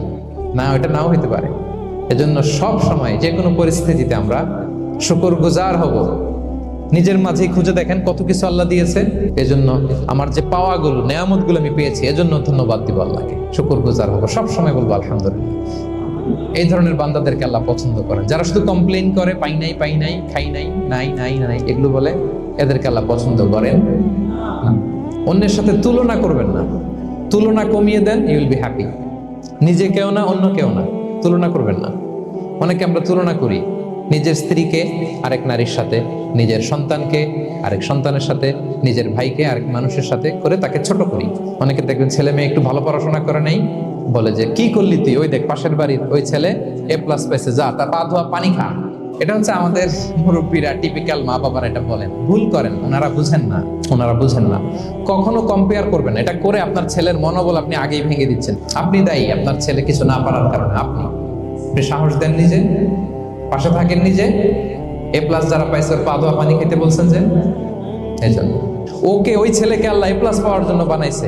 Speaker 1: না, ওটা নাও হইতে পারে। এজন্য সব সময় যে কোনো পরিস্থিতিতে আমরা শুকরগুজার হব। নিজের মাঝেই খুঁজে দেখেন কত কিছু আল্লাহ দিয়েছে, এজন্য আমার যে পাওয়াগুলো, নেয়ামতগুলো আমি পেয়েছি এজন্য ধন্যবাদ দিব আল্লাহকে, শুকরগুজার হব, সব সময় বলবো আলহামদুলিল্লাহ। এই ধরনের বান্দাদেরকে আল্লাহ পছন্দ করেন। যারা শুধু কমপ্লেইন করে পাই নাই, পাই নাই, খাই নাই, নাই নাই নাই এগুলো বলে, এদেরকে আল্লাহ পছন্দ করেন না। অন্যের সাথে তুলনা করবেন না, তুলনা কমিয়ে দেন, ইউ উইল বি হ্যাপি। নিজে কেউ না, অন্য কেউ না, তুলনা করবেন না। অনেকে আমরা তুলনা করি নিজের স্ত্রীকে আরেক নারীর সাথে, নিজের সন্তানকে আরেক সন্তানের সাথে, নিজের ভাইকে আরেক মানুষের সাথে করে তাকে ছোট করি। অনেকে দেখবেন ছেলে মেয়ে একটু ভালো পড়াশোনা করে নেই, বলে যে কি করলি তুই, ওই দেখ পাশের বাড়ির ওই ছেলে A+ পাইছে, যা তার পা ধোয়া পানি খা। এটা হচ্ছে আমাদের মুরব্বীরা, টিপিক্যাল মা বাবারা এটা বলেন, ভুল করেন, ওনারা বুঝেন না, ওনারা বুঝেন না। কখনো কম্পেয়ার করবেন, এটা করে আপনার ছেলের মনোবল আপনি আগেই ভেঙে দিচ্ছেন। আপনি দায়ী আপনার ছেলে কিছু না পারার কারণে। আপনি সাহস দেন নিজে, পাশে থাকেন নিজে। A+ যারা পাইছে ওর পা ধোয়া পানি খেতে বলছেন যে, এই জন্য ওকে, ওই ছেলেকে আল্লাহ A+ পাওয়ার জন্য বানাইছে,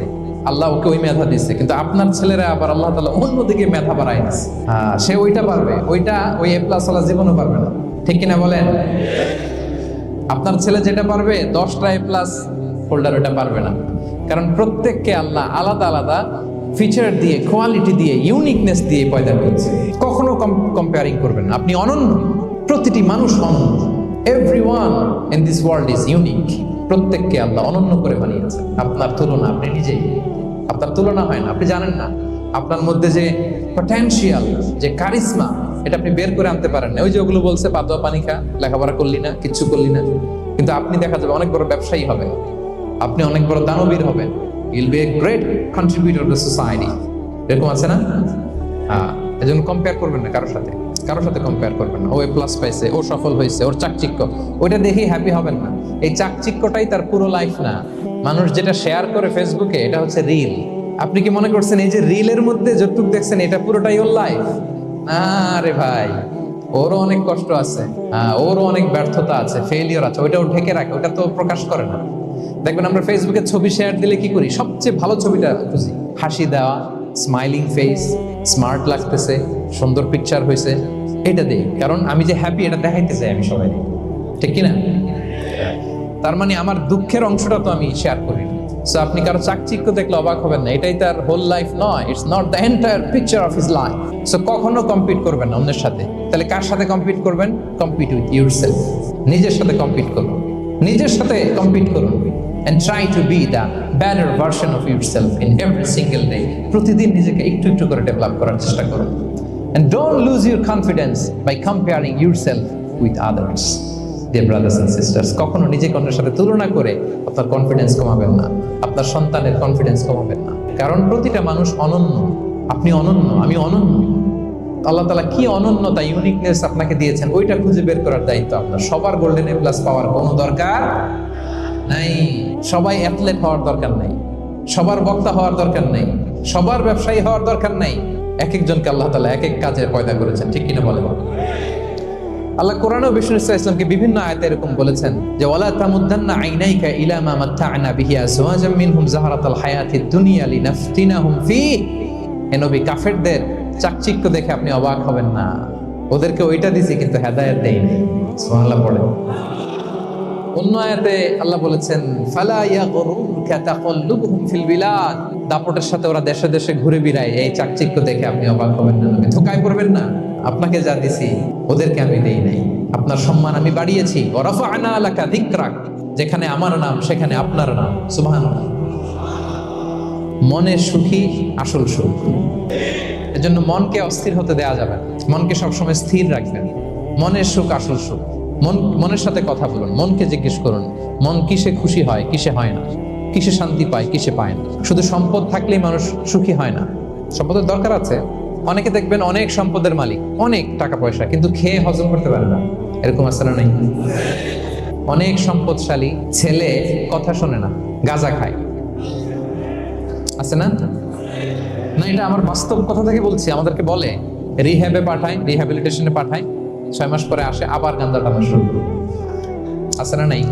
Speaker 1: আল্লাহ ওকে ওই মেধা দিচ্ছে, কিন্তু আপনার ছেলেরা আবার আল্লাহ তাআলা অন্যদিকে মেধা বাড়াই দিচ্ছে। সে ওইটা পারবে, ওইটা ওই A+ আল্লাহ জীবনও পারবে না, ঠিক কিনা বলেন? আপনার ছেলে যেটা পারবে 10টা A+ হোল্ডার ওটা পারবে না, কারণ প্রত্যেককে আল্লাহ আলাদা আলাদা ফিচার দিয়ে, কোয়ালিটি দিয়ে, ইউনিকনেস দিয়ে পয়দা করেছে। কখনো কম্পেয়ারিং করবেন না, আপনি অনন্য, প্রতিটি মানুষ অনন্য। Everyone in this world is unique. প্রত্যেককে আল্লাহ অনন্য করে বানিয়েছেন। আপনার তুলনা আপনি নিজেই, আপনার তুলনা হয় না, আপনি জানেন না আপনার মধ্যে যে পটেনশিয়াল, যে কারিশমা, এটা আপনি বের করে আনতে পারেন না। ওই যে ওগুলো বলছে পাতোয়া পানি খা, লেখাপড়া করলি না, কিচ্ছু করলি না, কিন্তু আপনি দেখা যাবে অনেক বড় ব্যবসায়ী হবেন, আপনি অনেক বড় দানবীর হবেন, you'll B a great contributor two society. এরকম আছে না? হ্যাঁ, এই জন্য কম্পেয়ার করবেন না কারোর সাথে কম্পেয়ার করবেন না। ও এ প্লাস পাইছে, ও সফল হয়েছে, ওর চাকচিক্য, ওইটা দেখেই হ্যাপি হবেন না। এই চাকচিক্যটাই তার পুরো লাইফ না। মানুষ যেটা শেয়ার করে ফেসবুকে, এটা হচ্ছে রিল। আপনি কি মনে করছেন এই যে রিলের মধ্যে যতটুকু দেখছেন এটা পুরোটাই ওর লাইফ? না রে ভাই, ওরও অনেক কষ্ট আছে, ওরও অনেক ব্যর্থতা আছে, ফেলিওর আছে, ওইটা ও ঢেকে রাখে, ওটা তো প্রকাশ করে না। দেখবেন আমরা ফেসবুকে ছবি শেয়ার দিলে কি করি? সবচেয়ে ভালো ছবিটা খুঁজি, হাসি দেওয়া, স্মাইলিং ফেস, স্মার্ট লাগতেছে, সুন্দর পিকচার হয়েছে, এটা দেই। কারণ আমি যে হ্যাপি এটা দেখাইতে চাই আমি সবাই, ঠিক কিনা? তার মানে আমার দুঃখের অংশটা তো আমি শেয়ার করি না। সো আপনি কারো চাকচিক্য দেখলে অবাক হবেন না, এটাই তার হোল লাইফ নয়। It's not the entire picture of his life. So কখনো কম্পিট করবেন না অন্যের সাথে। তাহলে কার সাথে কম্পিট করবেন? Compete with yourself. নিজের সাথে কম্পিট করুন, নিজের সাথে কম্পিট করুন। And try to be the better version of yourself in every single day. প্রতিদিন নিজেকে একটু একটু করে ডেভেলপ করার চেষ্টা করুন। And don't lose your confidence by comparing yourself with others. Dear brothers and sisters, কখনো নিজেকে অন্যের সাথে তুলনা করে আপনার কনফিডেন্স কমাবেন না, আপনার সন্তানের কনফিডেন্স কমাবেন না। কারণ প্রতিটা মানুষ অনন্য। আপনি অনন্য, আমি অনন্য। আল্লাহ তাআলা কি অনন্যতা, ইউনিকনেস আপনাকে দিয়েছেন, ওইটা খুঁজে বের করার দায়িত্ব আপনার। সবার গোল্ডেন এ প্লাস পাওয়ার কোনো দরকার নাই, সবাই অ্যাথলেট হওয়ার দরকার নাই, সবার বক্তা হওয়ার দরকার নাই, সবার ব্যবসায়ী হওয়ার দরকার নাই। এক একজনকে আল্লাহ তাআলা এক এক কাজে পয়দা করেছেন, ঠিক কিনা বলেন? আল্লাহ কোরআনে বিষ্ণু ইসলামকে বিভিন্ন আয়াতে এরকম বলেছেন যে ওয়ালা তামুদ্দান্না আইনাইকা ইলা মা মাত্তা'না বিহি আজওয়াজাম মিনহুম যাহারাতাল হায়াতিদ দুনিয়া লিনাফতিনাহুম ফীহ। হে নবী, কাফেরদের চাকচিক্য দেখে আপনি অবাক হবেন না, ওদেরকে ওইটা দিছি কিন্তু হেদায়েত দেইনি। সুবহানাল্লাহ পড়ে। অন্য আয়াতে আল্লাহ বলেছেন ফালা ইয়াগরুরকা তাকাল্লুবুহুম ফিল বিলাদ। দাপটের সাথে ওরা দেশে দেশে ঘুরে বেড়ায়, এই চাকচিক্য দেখে আপনি অবাক হবেন না, ধোঁকায় পড়বেন না। আপনাকে যা দিছি ওদেরকে আমি দেই নাই। আপনার সম্মান আমি বাড়িয়েছি। ওয়া রাফা'না লাকা যিকরাক, যেখানে আমার নাম সেখানে আপনার নাম। সুবহানাল্লাহ। মনে সুখী আসল সুখ। এজন্য মনকে অস্থির হতে দেয়া যাবে না, মনকে সবসময় স্থির রাখবেন। মনের সুখ আসল সুখ। মনের সাথে কথা বলুন, মনকে জিজ্ঞেস করুন মন কিসে খুশি হয়, কিসে হয় না, কিসে শান্তি পায়, কিসে পায় না। শুধু সম্পদ থাকলেই মানুষ সুখী হয় না, সম্পদের দরকার আছে। অনেকে দেখবেন অনেক সম্পদের মালিক, অনেক টাকা পয়সা, কিন্তু খেয়ে হজম করতে পারে না। এরকম আছে না? নাই? অনেক সম্পদশালী ছেলে কথা শোনে না, গাঁজা খায়, আছে না? না, এটা আমার বাস্তব কথা থেকে বলছি। আমাদেরকে বলে রিহ্যাবে পাঠায়, রিহ্যাবিলিটেশনে পাঠায়, 6 মাস পরে আসে আবার গাঁজা টানা শুরু, আছে না? নাই?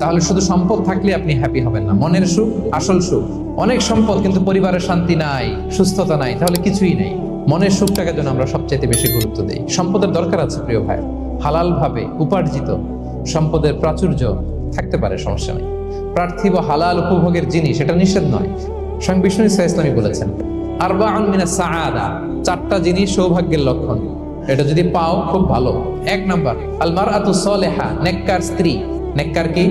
Speaker 1: তাহলে শুধু সম্পদ থাকলে আপনি হ্যাপি হবেন না। মনের সুখ আসল সুখ। অনেক সম্পদ কিন্তু পরিবারের শান্তি নাই, সুস্থতা নাই, তাহলে কিছুই নেই। মনের সুখটাকে যেন আমরা সবচাইতে বেশি গুরুত্ব দেই। সম্পদের দরকার আছে প্রিয় ভাই, হালাল ভাবে উপার্জিত সম্পদের প্রাচুর্য থাকতে পারে, সমস্যা নেই। পার্থিব হালাল উপভোগের জিনিস, এটা নিষেধ নয়। স্বয়ং বিষ্ণু ইসলামী বলেছেন আরবাউন মিনাস সাআদা, 4টা জিনিস সৌভাগ্যের লক্ষণ। এটা যদি পাও খুব ভালো। 1 নাম্বার আল মারআতু সালিহা, নেককার স্ত্রী। নেককার কি?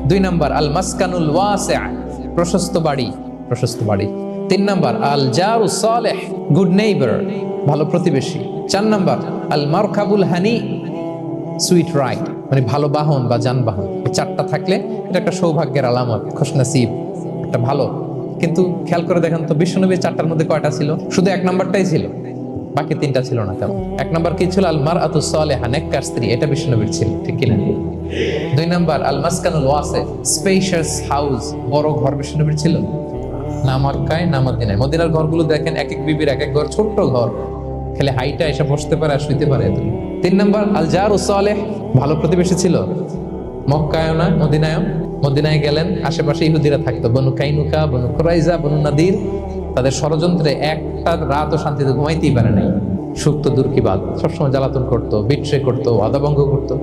Speaker 1: 2 নাম্বার আল মাসকানুল ওয়াসি', প্রশস্ত বাড়ি, প্রশস্ত বাড়ি। 3 নাম্বার আল জারু সালিহ, গুড নেইবার, ভালো প্রতিবেশী। 4 নাম্বার আল মারকাবুল হানি, সুইট রাইড, মানে ভালো বাহন বা যানবাহন। এই 4টা থাকলে এটা একটা সৌভাগ্যের আলামত, খুশনসিব, একটা ভালো। কিন্তু খেয়াল করে দেখেন তো বিশ্বনবী 4টার মধ্যে কয়টা ছিল? শুধু 1 নাম্বারটাই ছিল, বাকি 3টা ছিল না। কেমন? 1 নাম্বার কি ছিল? আল মারআতু সালিহা, নেককার স্ত্রী, এটা বিশ্বনবীর ছিল, ঠিক কিনা? 2 নাম্বার আল মাসকানুল ওয়াসি', স্পেশিয়াস হাউস, বড় ঘর, বিশ্বনবীর ছিল না? মক্কায় না মদিনায়? মদিনার ঘরগুলো দেখেন এক এক বিবির এক এক ঘর, ছোট্ট ঘর, খেলে হাইটা এসে বসতে পারে আর শুইতে পারে। 3 নাম্বার আল জারু সালিহ, ভালো প্রতিবেশী ছিল। মক্কায় না মদিনায়? মদিনায় গেলেন, আশেপাশে ইহুদিরা থাকতো, বনু কাইনুকা, বনু কুরাইজা, বনু নাদির। তাদের ষড়যন্ত্রে একটা রাতও শান্তিতে ঘুমাইতেই পারে নাই। সুখ তো দূর কি বাদ, সবসময় জ্বালাতন করতো, বিট্রে করতো, আদাভঙ্গ করতো,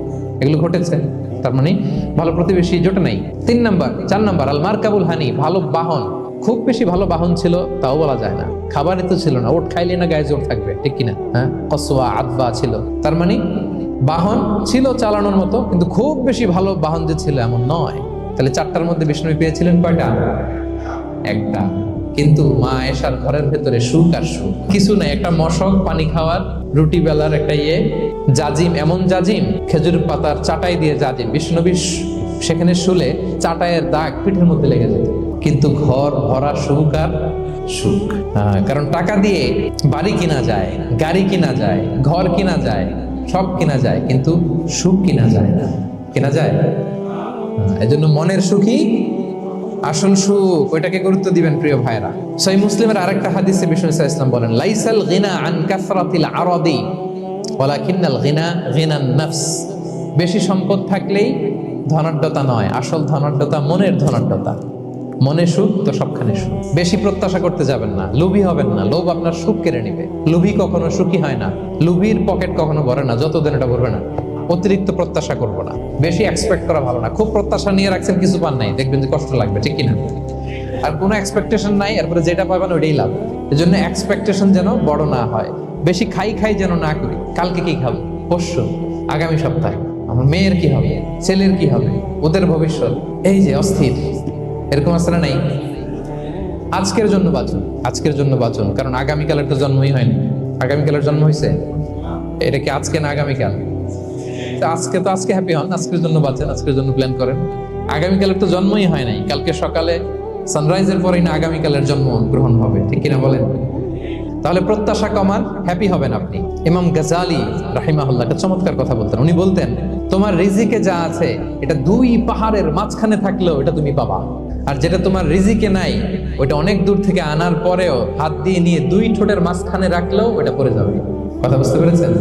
Speaker 1: এগুলো ঘটেছে। তার মানে ভালো প্রতিবেশী জোটে নাই। 3 নাম্বার 4 নাম্বার আল মারকাবুল হানি, ভালো বাহন। খুব বেশি ভালো বাহন ছিল তাও বলা যায় না, খাবারই তো ছিল না, ওট খাইলে না গায়ে জোর থাকবে, ঠিক কিনা? হ্যাঁ, কসওয়া আদবা ছিল। তার মানে বাহন ছিল চালানোর মতো, কিন্তু খুব বেশি ভালো বাহন যে ছিল এমন নয়। তাহলে 4টার মধ্যে বিষ্ণু পেয়েছিলেন কয়টা? 1টা। কিন্তু মা আয়েশার ঘরের ভেতরে সুখ আর সুখ, কিছু নাই, একটা মশক, পানি খাওয়ার, রুটি বেলার একটা জাজিম, এমন জাজিম, খেজুর পাতার চাটাই দিয়ে জাজিম, বিষ্ণুনবী সেখানে শুলে চাটাইয়ের দাগ পিঠের মধ্যে লেগে যেত, কিন্তু ঘর ভরা সুখ আর সুখ। কারণ টাকা দিয়ে বাড়ি কিনা যায়, গাড়ি কিনা যায়, ঘর কিনা যায়, সব কিনা যায়, কিন্তু সুখ কিনা যায় না। কিনা যায়? এজন্য মনের সুখই আসল সুখ, ওইটাকে গুরুত্ব দিবেন প্রিয় ভাইরা। সহিহ মুসলিমের আরেকটা হাদিসে বিষ্ণু সাল্লাল্লাহু আলাইহি ওয়াসাল্লাম বলেন, লাইসাল গিনা আন কাসরাতিল আরাদি ওয়ালাকিন্নাল গিনা গিনান নফস। বেশি সম্পদ থাকলেই ধনাঢ্যতা নয়, আসল ধনাঢ্যতা মনের ধনাঢ্যতা। মনে সুখ তো সবখানে সুখ। বেশি প্রত্যাশা করতে যাবেন না, লোভী হবেন না, লোভ আপনার সুখ কেড়ে নিবে। লোভী কখনো সুখী হয় না, লোভীর পকেট কখনো ভরে না, যতদিন এটা ভরবে না। অতিরিক্ত প্রত্যাশা করবো না, বেশি এক্সপেক্ট করা ভালো না। খুব প্রত্যাশা নিয়ে রাখছেন, কিছু পান নাই, দেখবেন যে কষ্ট লাগবে, ঠিক কিনা? আর কোনো এক্সপেকটেশন নাই, এরপরে যেটা পাবেন ওইটাই লাভ। এজন্য এক্সপেকটেশন যেন বড় না হয়, বেশি খাই যেন না করি। কালকে কি খাবো, পরশু, আগামী সপ্তাহে আমার মেয়ের কি হবে, ছেলের কি হবে, ওদের ভবিষ্যৎ, এই যে অস্থির, এরকম আসলে নাই। আজকের জন্য বাঁচুন, আজকের জন্য বাঁচুন, কারণ আগামীকালের তো জন্মই হয়নি। আগামীকালের জন্ম হয়েছে, এটা কি আজকে না আগামীকাল? আজকে তো আজকে হ্যাপি হন, আজকের জন্য বাঁচেন, আজকের জন্য প্ল্যান করেন। আগামীকালের তো জন্মই হয় নাই, কালকে সকালে সানরাইজের পরেই না আগামীকালের জন্ম গ্রহণ হবে, ঠিক কিনা বলেন? তাহলে প্রত্যাশা কমান, হ্যাপি হবেন আপনি। ইমাম গাজালি রাহিমাহুল্লাহ একটা চমৎকার কথা বলতেন। উনি বলতেন, তোমার রিজিকে যা আছে এটা 2 পাহাড়ের মাঝখানে থাকলেও এটা তুমি পাবা, আর যেটা তোমার রিজিকে নাই ওইটা অনেক দূর থেকে আনার পরেও হাত দিয়ে নিয়ে 2 ঠোঁটের মাঝখানে রাখলেও ওটা পড়ে যাবে। কথা বুঝতে পেরেছেন?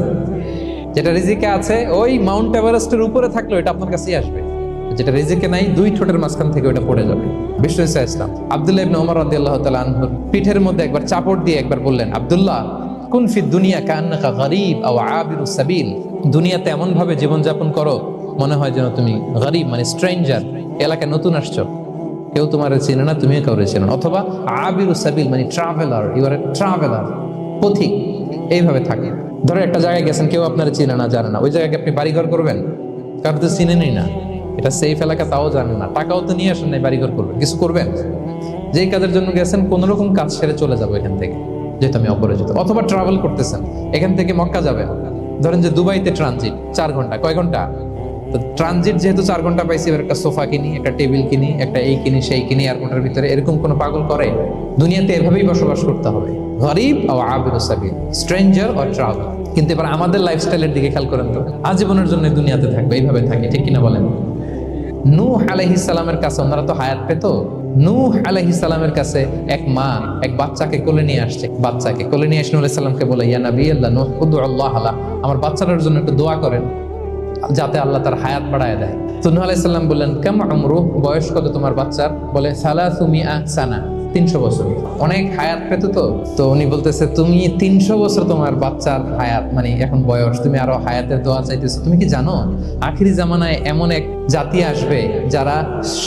Speaker 1: যেটা রিজিকে আছে ওই মাউন্ট এভারেস্টের উপরে থাকলেও এটা আপনার কাছেই আসবে, যেটা রিজিকে নাই 2 ঠোঁটের মাঝখান থেকে ওটা পড়ে যাবে। বিষ্ণু ইসলাম আব্দুল্লাহ ইবনে ওমর রাদিয়াল্লাহু তাআলা আনহুর পিঠের মধ্যে একবার চাপড় দিয়ে একবার বললেন, আব্দুল্লাহ, কুন ফি দুনিয়া কান্নাকা গরীব আও আবিরুস সাবিল। দুনিয়াতে এমন ভাবে জীবনযাপন করো মনে হয় যেন তুমি গরীব, মানে স্ট্রেঞ্জার, এলাকায় নতুন আসছো, কেউ তোমার চেনে না, তুমিও কাউরে চেনো না। অথবা আবিরুস সাবিল মানে traveller, you are a traveller, পথিক। এইভাবে থাকে। ধরো একটা জায়গায় গেছেন, কেউ আপনার চেনে না, জানে না, ওই জায়গায় আপনি বাড়িঘর করবেন, কারণ তো চিনেনই না, এটা সেফ এলাকা তাও জানেন না, টাকাও তো নিয়ে আসেন নাই, বাড়িঘর করবেন, কিছু করবেন? যেই কাজের জন্য গেছেন কোন রকম কাজ সেরে চলে যাবো এখান থেকে, যেহেতু আমি অপরিচিত। অথবা ট্রাভেল করতেছেন, এখান থেকে মক্কা যাবেন, ধরেন যে দুবাইতে ট্রানজিট 4 ঘন্টা, কয় ঘন্টা? তো ট্রানজিট যেহেতু 4 ঘন্টা পাইছি, এবার একটা সোফা কিনি, একটা টেবিল কিনি, একটা এই কিনি সেই কিনি এয়ারপোর্টের ভিতরে, এরকম কোনো পাগল করে? দুনিয়াতে এভাবেই বসবাস করতে হবে, গরীব ও আবিরুস সাবিল, স্ট্রেঞ্জার অর ট্রাভেল। কিন্তু এবার আমাদের লাইফস্টাইলের দিকে খেয়াল করেন তো, আজীবনের জন্য দুনিয়াতে থাকবে, এইভাবে থাকি, ঠিক কিনা বলেন? নূহ আলাইহিস সালামের কাছে, ওনারা তো হায়াত পেত, নূহ আলাইহিস সালামের কাছে এক মা এক বাচ্চাকে কোলে নিয়ে আসছে, বাচ্চাকে কোলে নিয়ে এসে নূহ আলাইহিস সালামকে বলে, ইয়া নবী আল্লাহ নূহ উদু আল্লাহ আলা, আমার বাচ্চাটার জন্য একটু দোয়া করেন যাতে আল্লাহ তার হায়াত বাড়ায় দেয়। তো নূহ আলাইহিস সালাম বললেন, কাম আমরুহ, বয়স কত তোমার বাচ্চার? বলে 300 সানা, 300 বছর। অনেক হায়াত পেত তো উনি বলতেছে, তুমি 300 বছর তোমার বাচ্চার হায়াত, মানে এখন বয়স, তুমি আরো হায়াতের দোয়া চাইতেছো। তুমি কি জানো আখিরি জামানায় এমন এক জাতি আসবে যারা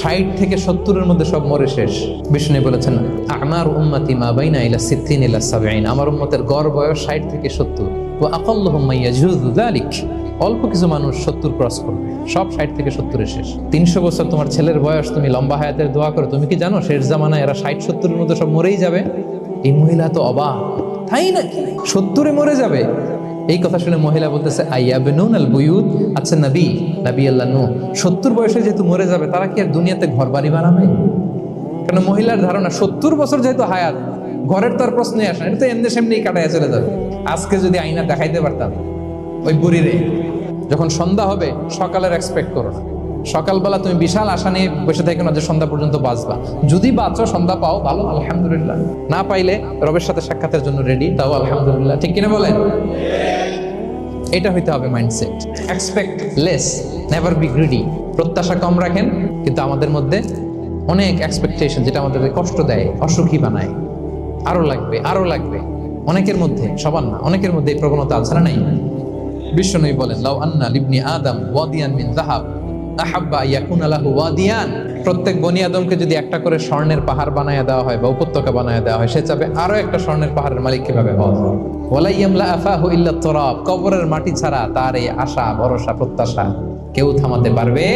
Speaker 1: 60 থেকে 70-এর মধ্যে সব মরে শেষ? বিষ্ণু বলেছেন, আমার উম্মতি মা বাইনা ইলা 60 ইলা 70, আমার উম্মতের গড় বয়স 60 থেকে 70। ওয়া আকাল্লুহুম মাইয়াজুযু যালিক, অল্প কিছু মানুষ 70 ক্রস করবে, সব 60 থেকে 70-এ শেষ। 300 বছর তোমার ছেলের বয়স, তুমি লম্বা হায়াতের দোয়া করো। তুমি কি জানো শেষ জামানায় এরা 60-70-এর মধ্যে সব মরেই যাবে? এই মহিলা তো অবাক, তাই নাকি 70-এ মরে যাবে? এই কথা শুনে মহিলা বলতেছে, আইয়াবনুন আল বুয়ুত, আচ্ছা নবী আল্লাহ নূহ 70 বয়সে যেহেতু মরে যাবে, তারা কি আর দুনিয়াতে ঘর বাড়ি বানাবে? কারণ মহিলার ধারণা 70 বছর যেহেতু হায়াত, ঘরের তার প্রশ্নই আসে না, এটা তো এমনি সেমনি কাটায় চলে যাবে। আজকে যদি আয়না দেখাইতে পারতাম ওই বুড়িরে, যখন সন্ধ্যা হবে সকালের এক্সপেক্ট করো না, সকালবেলা তুমি বিশাল আশা নিয়ে বসে থাকো না যে সন্ধ্যা পর্যন্ত বাঁচবা। যদি বাঁচো, সন্ধ্যা পাও, ভালো, আলহামদুলিল্লাহ। না পাইলে রবের সাথে সাক্ষাতের জন্য রেডি, তাও আলহামদুলিল্লাহ, ঠিক কিনা বলেন? এটা হইতে হবে mindset. Expect less, never be greedy. প্রত্যাশা কম রাখেন, কিন্তু আমাদের মধ্যে অনেক এক্সপেকটেশন, যেটা আমাদেরকে কষ্ট দেয়, অসুখী বানায়। আরো লাগবে, আরো লাগবে। অনেকের মধ্যে, সবার না, অনেকের মধ্যে এই প্রবণতা আছে না নাই? বিশ্বনবী বলেন, লাউ আন্না লিবনি আদম ওয়াদিয়ান মিন যাহাব আহাব্বা ইয়াকুনা লাহু ওয়াদিয়ান, প্রত্যেক বনি আদমকে যদি একটা করে স্বর্ণের পাহাড় বানায় দেওয়া হয় বা উপত্যকা বানায় দেওয়া হয়, সে চাবে আরো একটা স্বর্ণের পাহাড়ের মালিক কিভাবে হওয়া যায়। ওয়ালা ইয়ামলা আফাহু ইল্লা তুরাব, কবরের মাটি ছাড়া তার এই আশা, ভরসা, প্রত্যাশা কেউ থামাতে পারবে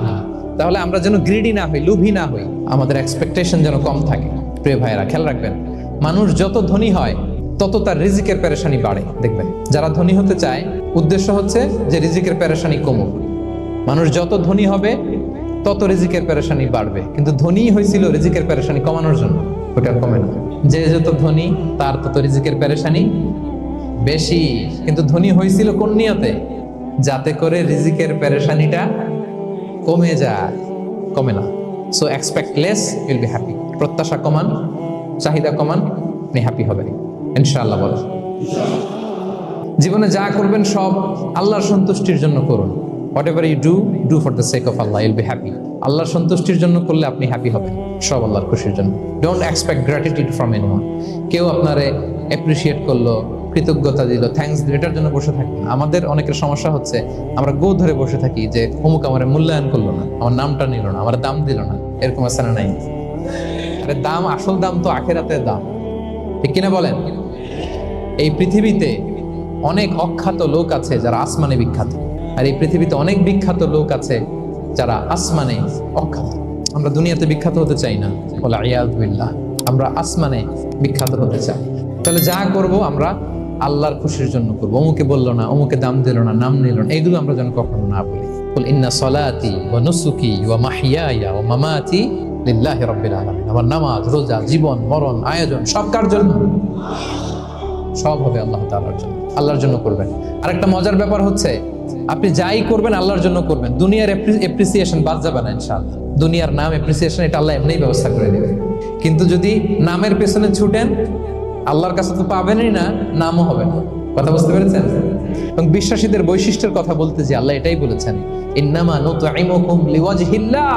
Speaker 1: না। তাহলে আমরা যেন গ্রিডি না হই, লোভী না হই, আমাদের এক্সপেকটেশন যেন কম থাকে। প্রিয় ভাইয়েরা, খেয়াল রাখবেন, মানুষ যত ধনী হয় তত তার রিজিকের পেরেশানি বাড়ে। দেখবেন, যারা ধনী হতে চায় উদ্দেশ্য হচ্ছে যে রিজিকের পেরেশানি কমুক। মানুষ যত ধনী হবে তত রিজিকের পেরেশানি বাড়বে, কিন্তু ধনী হয়েছিল রিজিকের পেরেশানি কমানোর জন্য, ওটা কমে না। যে যত ধনী তার তত রিজিকের পেরেশানি বেশি, কিন্তু ধনী হয়েছিল কোন নিয়তে? যাতে করে রিজিকের পেরেশানিটা কমে যায়, কমে না। So expect less, will be happy. প্রত্যাশা কমান, চাহিদা কমান, আপনি হ্যাপি হবেন ইনশাআল্লাহ। বলেন, জীবনে যা করবেন সব আল্লাহর সন্তুষ্টির জন্য করুন। Whatever you do for the sake of Allah, you'll be happy. আল্লাহর সন্তুষ্টির জন্য করলে আপনি হ্যাপি হবেন, সব আল্লাহর খুশির জন্য। Don't expect gratitude from anyone. কেউ আপনারে অ্যাপ্রিসিয়েট করলো, কৃতজ্ঞতা দিল, থ্যাঙ্কস দিল, এটার জন্য বসে থাকবেন। আমাদের অনেকের সমস্যা হচ্ছে আমরা গো ধরে বসে থাকি যে অমুক আমার মূল্যায়ন করলো না, আমার নামটা নিল না, আমার দাম দিল না। এরকম আছে না নাই? আরে দাম, আসল দাম তো আখিরাতের দাম, ঠিক কিনা বলেন? এই পৃথিবীতে অনেক অখ্যাত লোক আছে যারা আসমানে বিখ্যাত, আর এই পৃথিবীতে অনেক বিখ্যাত লোক আছে যারা আসমানে অখ্যাত। আমরা দুনিয়াতে বিখ্যাত হতে চাই না, ওয়াল ইয়াযু বিল্লাহ, আমরা আসমানে বিখ্যাত হতে চাই। তাহলে যা করব আমরা আল্লাহর খুশির জন্য করবো। অমুকে বললো না, অমুকে দাম দিল না, নাম নিল না, এগুলো আমরা যেন কখনো না বলি। কুল ইন্না সলাতি ওয়া নুসুকি ওয়া মাহইয়ায়া ওয়া মামাতি লিল্লাহি রাব্বিল আলামিন। আমার নামাজ, রোজা, জীবন, মরণ, আয়োজন সব কার জন্য? সব হবে আল্লাহ তাআলার জন্য, আল্লাহর জন্য করবেন। আর একটা মজার ব্যাপার হচ্ছে, আপনি যাই করবেন আল্লাহর জন্য করবেন। দুনিয়ার এপ্রিসিয়েশন বাদ যাবে না ইনশাআল্লাহ। দুনিয়ার নাম, এপ্রিসিয়েশন, এটা আল্লাহ এমনিই ব্যবস্থা করে দেবে। কিন্তু যদি নামের পেছনে ছুটেন, আল্লাহর কাছে তো পাবেনই না, নামও হবে না। কথা বুঝতে পেরেছেন? এবং বিশ্বাসীদের বৈশিষ্ট্যের কথা বলতে যে আল্লাহ এটাই বলেছেন, ইন্নামা নুতঈমুকুম লিওয়াজহিল্লাহ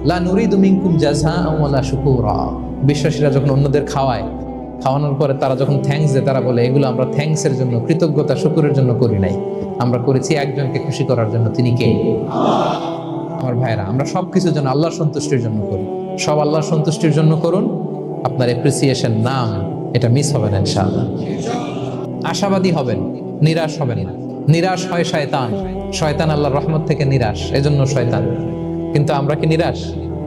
Speaker 1: লা নুরিদু মিনকুম জাযাআন ওয়ালা শুকুরা। বিশ্বাসীরা যখন অন্যদের খাওয়ানোর পরে তারা যখন থ্যাঙ্কস দেয়, তারা বলে এগুলো আমরা থ্যাঙ্কসের জন্য, কৃতজ্ঞতা, শুকরের জন্য করি নাই, আমরা করেছি একজনকে খুশি করার জন্য। তিনি কে? আমার ভাইরা, আমরা সবকিছু যেন আল্লাহর সন্তুষ্টির জন্য করি। সব আল্লাহর সন্তুষ্টির জন্য করুন। আপনার এপ্রিসিয়েশন, নাম, এটা মিস হবে না ইনশাআল্লাহ। আশাবাদী হবেন, নিরাশ হবেন না। নিরাশ হয় শয়তান, শয়তান আল্লাহর রহমত থেকে নিরাশ, এজন্য শয়তান। কিন্তু আমরা কি নিরাশ?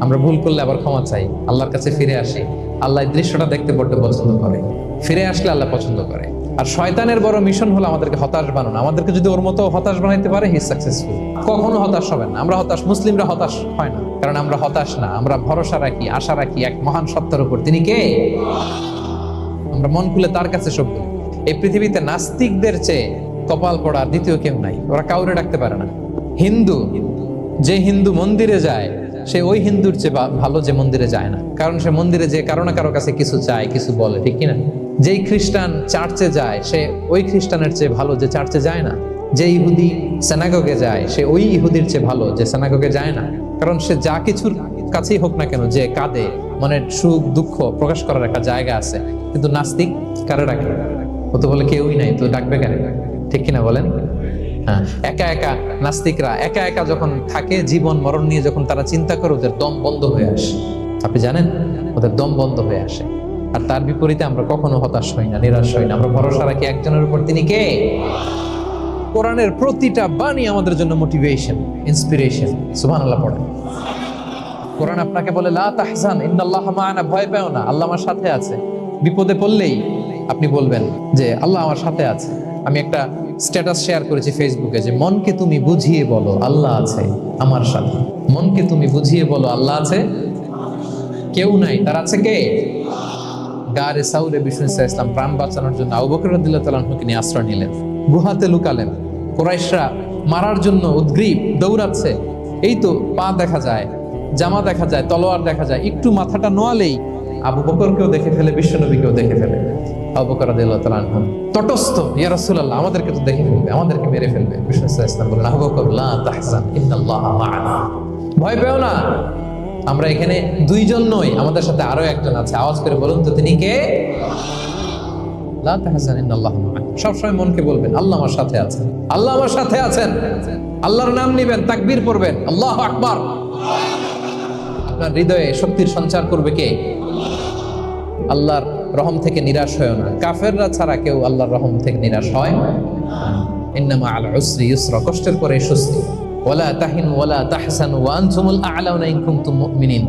Speaker 1: আমরা ভুল করলে আবার ক্ষমা চাই, আল্লাহর কাছে ফিরে আসি। আল্লাহ এই দৃশ্যটা দেখতে বড্ড পছন্দ করে, ফিরে আসলে আল্লাহ পছন্দ করে। আর শয়তানের বড় মিশন হলো আমাদেরকে হতাশ বানানো। আমাদেরকে যদি ওর মতো হতাশ বানাইতে পারে, হি সাকসেসফুল। কখনো হতাশ হবেন না। আমরা হতাশ, মুসলিমরা হতাশ হয় না, কারণ আমরা হতাশ না, আমরা ভরসা রাখি, আশা রাখি এক মহান সত্তার উপর। তিনি কে? আমরা মন খুলে তার কাছে সব বলি। এই পৃথিবীতে নাস্তিকদের চেয়ে কপাল পড়া দ্বিতীয় কেউ নাই। ওরা কাউরে ডাকতে পারে না। হিন্দু, যে হিন্দু মন্দিরে যায়, সে ওই হিন্দুর চেয়ে ভালো যে মন্দিরে যায় না, কারণ সে মন্দিরে যে কারো না কারো কাছে কিছু চায়, কিছু বলে, ঠিক কিনা? যেই খ্রিস্টান চার্চে যায়, সে ওই খ্রিস্টানের চেয়ে ভালো যে চার্চে যায় না। যে ইহুদি সিনাগগে যায়, সে ওই ইহুদির চেয়ে ভালো যে সিনাগগে যায় না। কারণ সে যা কিছুর কাছেই হোক না কেন, যে কাঁদে, মনের সুখ দুঃখ প্রকাশ করার একটা জায়গা আছে। কিন্তু নাস্তিক কারে ডাকে? ও তো বলে কেউই নাই, তো ডাকবে কেন? ঠিক কিনা বলেন? হ্যাঁ, একা একা নাস্তিকরা একা একা যখন থাকে, জীবন মরণ নিয়ে যখন তারা চিন্তা করে, ওদের দম বন্ধ হয়ে আসে। আপনি জানেন, ওদের দম বন্ধ হয়ে আসে। আর তার বিপরীতে আমরা কখনো হতাশ হই না, নিরাশ হই না। আমরা ভরসা রাখি একজনের উপর, তিনি কে? কোরআনের প্রতিটা বাণী আমাদের জন্য মোটিভেশন, ইন্সপিরেশন। সুবহানাল্লাহ পড়েন। কোরআন আপনাকে বলে লা তাহজান ইন্নাল্লাহা মা'ানা, ভয় পেও না, আল্লাহ আমার সাথে আছে। বিপদে পড়লেই আপনি বলবেন যে আল্লাহ আমার সাথে আছে। আমি একটা স্ট্যাটাস শেয়ার করেছি ফেসবুকে যে মনকে তুমি বুঝিয়ে বলো আল্লাহ আছে আমার সাথে। মনকে তুমি বুঝিয়ে বলো আল্লাহ আছে, কেউ নাই, তার আছে কে? গারে সাউরে বিষ্ণু ইসলাম প্রাণ বাঁচানোর জন্য আবু বকর রাদিয়াল্লাহু তাআলা আনহুকে নিয়ে আশ্রয় নিলেন, গুহাতে লুকালেন। কুরাইশরা মারার জন্য উদ্গ্রীব, দৌড়াচ্ছে। এই তো পা দেখা যায়, জামা দেখা যায়, তলোয়ার দেখা যায়। একটু মাথাটা নোয়ালেই আবু বকরকেও দেখে ফেলে, বিশ্বনবীকেও দেখে ফেলে। আবু বকর রাদিয়াল্লাহু তাআলা আনহু তটস্থ, ইয়া রাসূলুল্লাহ, আমাদেরকে তো দেখে ফেলবে, আমাদেরকে মেরে ফেলবে। বিষ্ণু ইসলাম বললেন, আবু বকর লা তাহজান ইন্নাল্লাহা মা'ানা, ভয় পেও না, আমরা এখানে দুইজন নই, আমাদের সাথে আরো একজন আছে। আওয়াজ করে বলুন তো, তিনি কে? লা তাহজান ইন্নাল্লাহা মা'ানা। সবসময় মনকে বলবেন আল্লাহ আমার সাথে আছেন, আল্লাহ আমার সাথে আছেন। আল্লাহর নাম নিবেন, তাকবীর পড়বেন, আল্লাহু আকবার। আপনার হৃদয়ে শক্তির সঞ্চার করবে কে? আল্লাহর রহম থেকে নিরাশ হয় না। কাফেররা ছাড়া কেউ আল্লাহর রহম থেকে নিরাশ হয়। ইন্নামা আল উসরি ইউসরা, কষ্টের পরে স্বস্তি। ওয়ালা তাহিনু ওয়ালা তাহসানু ওয়া আনতুমুল আ'লাউনা ইন কুনতুম মুমিনিন।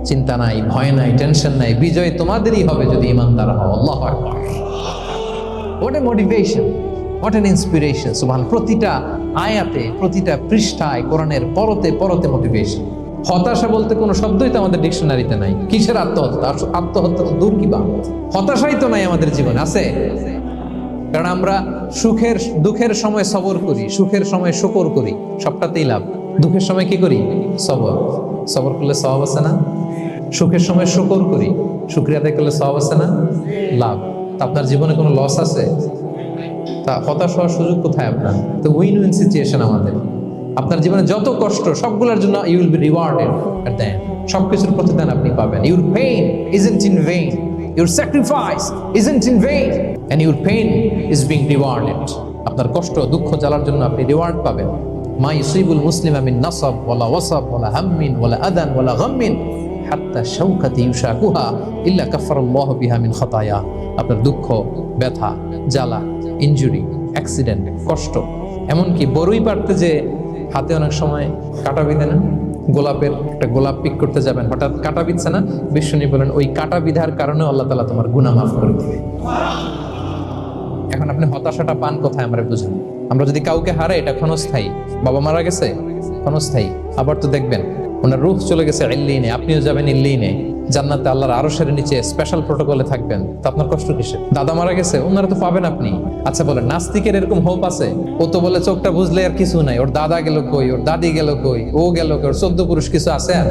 Speaker 1: চিন্তা নাই, ভয় নাই, টেনশন নাই, বিজয় তোমাদেরই হবে যদি ইমানদার হও। আল্লাহু আকবার। What a motivation, what an inspiration. সুবহান, প্রতিটা আয়াতে, প্রতিটা পৃষ্ঠায় কোরআনের পরতে পরতে মোটিভেশন। হতাশা বলতে কোনো শব্দই তো আমাদের ডিকশনারিতে নাই। কিসের আত্মহত্যা? আত্মহত্যা তো দূর, কি বা হতাশাই তো নাই আমাদের জীবনে, আছে? কারণ আমরা সুখের দুঃখের সময় সবর করি, সুখের সময় শুকর করি, সবটাতেই লাভ। দুঃখের সময় কি করি? সবর। সবর করলে সওয়াব আছে না? সুখের সময় শুকর করি, শুকরিয়া আদায় করলে সওয়াব আছে না? লাভ। তা আপনার জীবনে কোনো লস আছে? তা হতাশ হওয়ার সুযোগ কোথায় আপনার? তো উইন উইন সিচুয়েশন আমাদের। আপনার জীবনে যত কষ্ট, সবগুলোর জন্য you will be rewarded at the end. সবকিছুর প্রতিদান আপনি পাবেন। Your pain isn't in vain, your sacrifice isn't in vain, and your pain is being rewarded. আপনার কষ্ট, দুঃখ জ্বালার জন্য আপনি রিওয়ার্ড পাবেন। মা ইউসিবুল মুসলিমা মিন নাসাব ওয়ালা ওয়াসাব ওয়ালা হাম্মিন ওয়ালা আদান ওয়ালা গাম্মিন হাত্তা শাওকাতি ইউশাকুহা ইল্লা কাফারাল্লাহু বিহা মিন খাতায়া। আপনার দুঃখ, ব্যথা, জ্বালা, ইনজুরি, অ্যাক্সিডেন্ট, কষ্ট, এমনকি বড়ই পারতে যে হাতে অনেক সময় কাটা বিঁধে না, গোলাপের একটা গোলাপ পিক করতে যাবেন, হঠাৎ কাটা বিঁধছে না, বিশ্বনী বলেন ওই কাটা বিধার কারণে আল্লাহ তাআলা তোমার গুনাহ মাফ করে দিবে। এখন আপনি হতাশাটা পান কোথায় আমরা বুঝুন। আমরা যদি কাউকে হারাই, এটা ক্ষণস্থায়ী। বাবা মারা গেছে, ক্ষণস্থায়ী। আবার তো দেখবেন ওনার রূহ চলে গেছে ইল্লিনে, আপনিও যাবেন ইল্লিনে, জান্নাতে আল্লাহর আরশের নিচে স্পেশাল প্রটোকলে থাকবেন। তো আপনার কষ্ট কিসে? দাদা মারা গেছে, ওনারা তো পাবেন আপনি। আচ্ছা বলেন, নাস্তিকের এরকম হোপ আছে? ও তো বলে চোখটা বুঝলে আর কিছু নাই, ওর দাদা গেল কই, ওর দাদি গেল কই, ও গেল কই, ওর 14 পুরুষ কিছু আছে? আর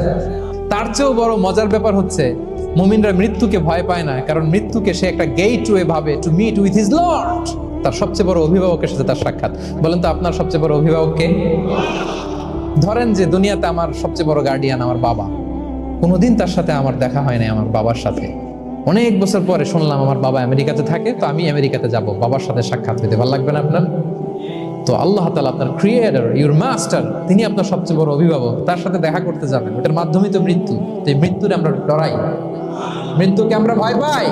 Speaker 1: তার চেয়েও বড় মজার ব্যাপার হচ্ছে, মুমিনরা মৃত্যুকে ভয় পায় না, কারণ মৃত্যুকে সে একটা গেটওয়ে ভাবে to meet with his lord. তার সবচেয়ে বড় অভিভাবকের সাথে তার সাক্ষাৎ। বলেন তো আপনার সবচেয়ে বড় অভিভাবক কে? ধরেন যে দুনিয়াতে আমার সবচেয়ে বড় গার্ডিয়ান আমার বাবা, কোনোদিন তার সাথে আমার দেখা হয় না। আমার বাবার সাথে অনেক বছর পরে শুনলাম আমার বাবা আমেরিকাতে থাকে, তো আমি আমেরিকাতে যাব, বাবার সাথে সাক্ষাৎ হইতে ভালো লাগবে না আপনার? তো আল্লাহ তাআলা আপনার ক্রিয়েটর, ইউর মাস্টার, তিনি আপনার সবচেয়ে বড় অভিভাবক, তার সাথে দেখা করতে যাবেন। ওটার মাধ্যমেই তো মৃত্যু। তো এই মৃত্যুরে আমরা ডরাই, মৃত্যুকে আমরা ভয় পাই।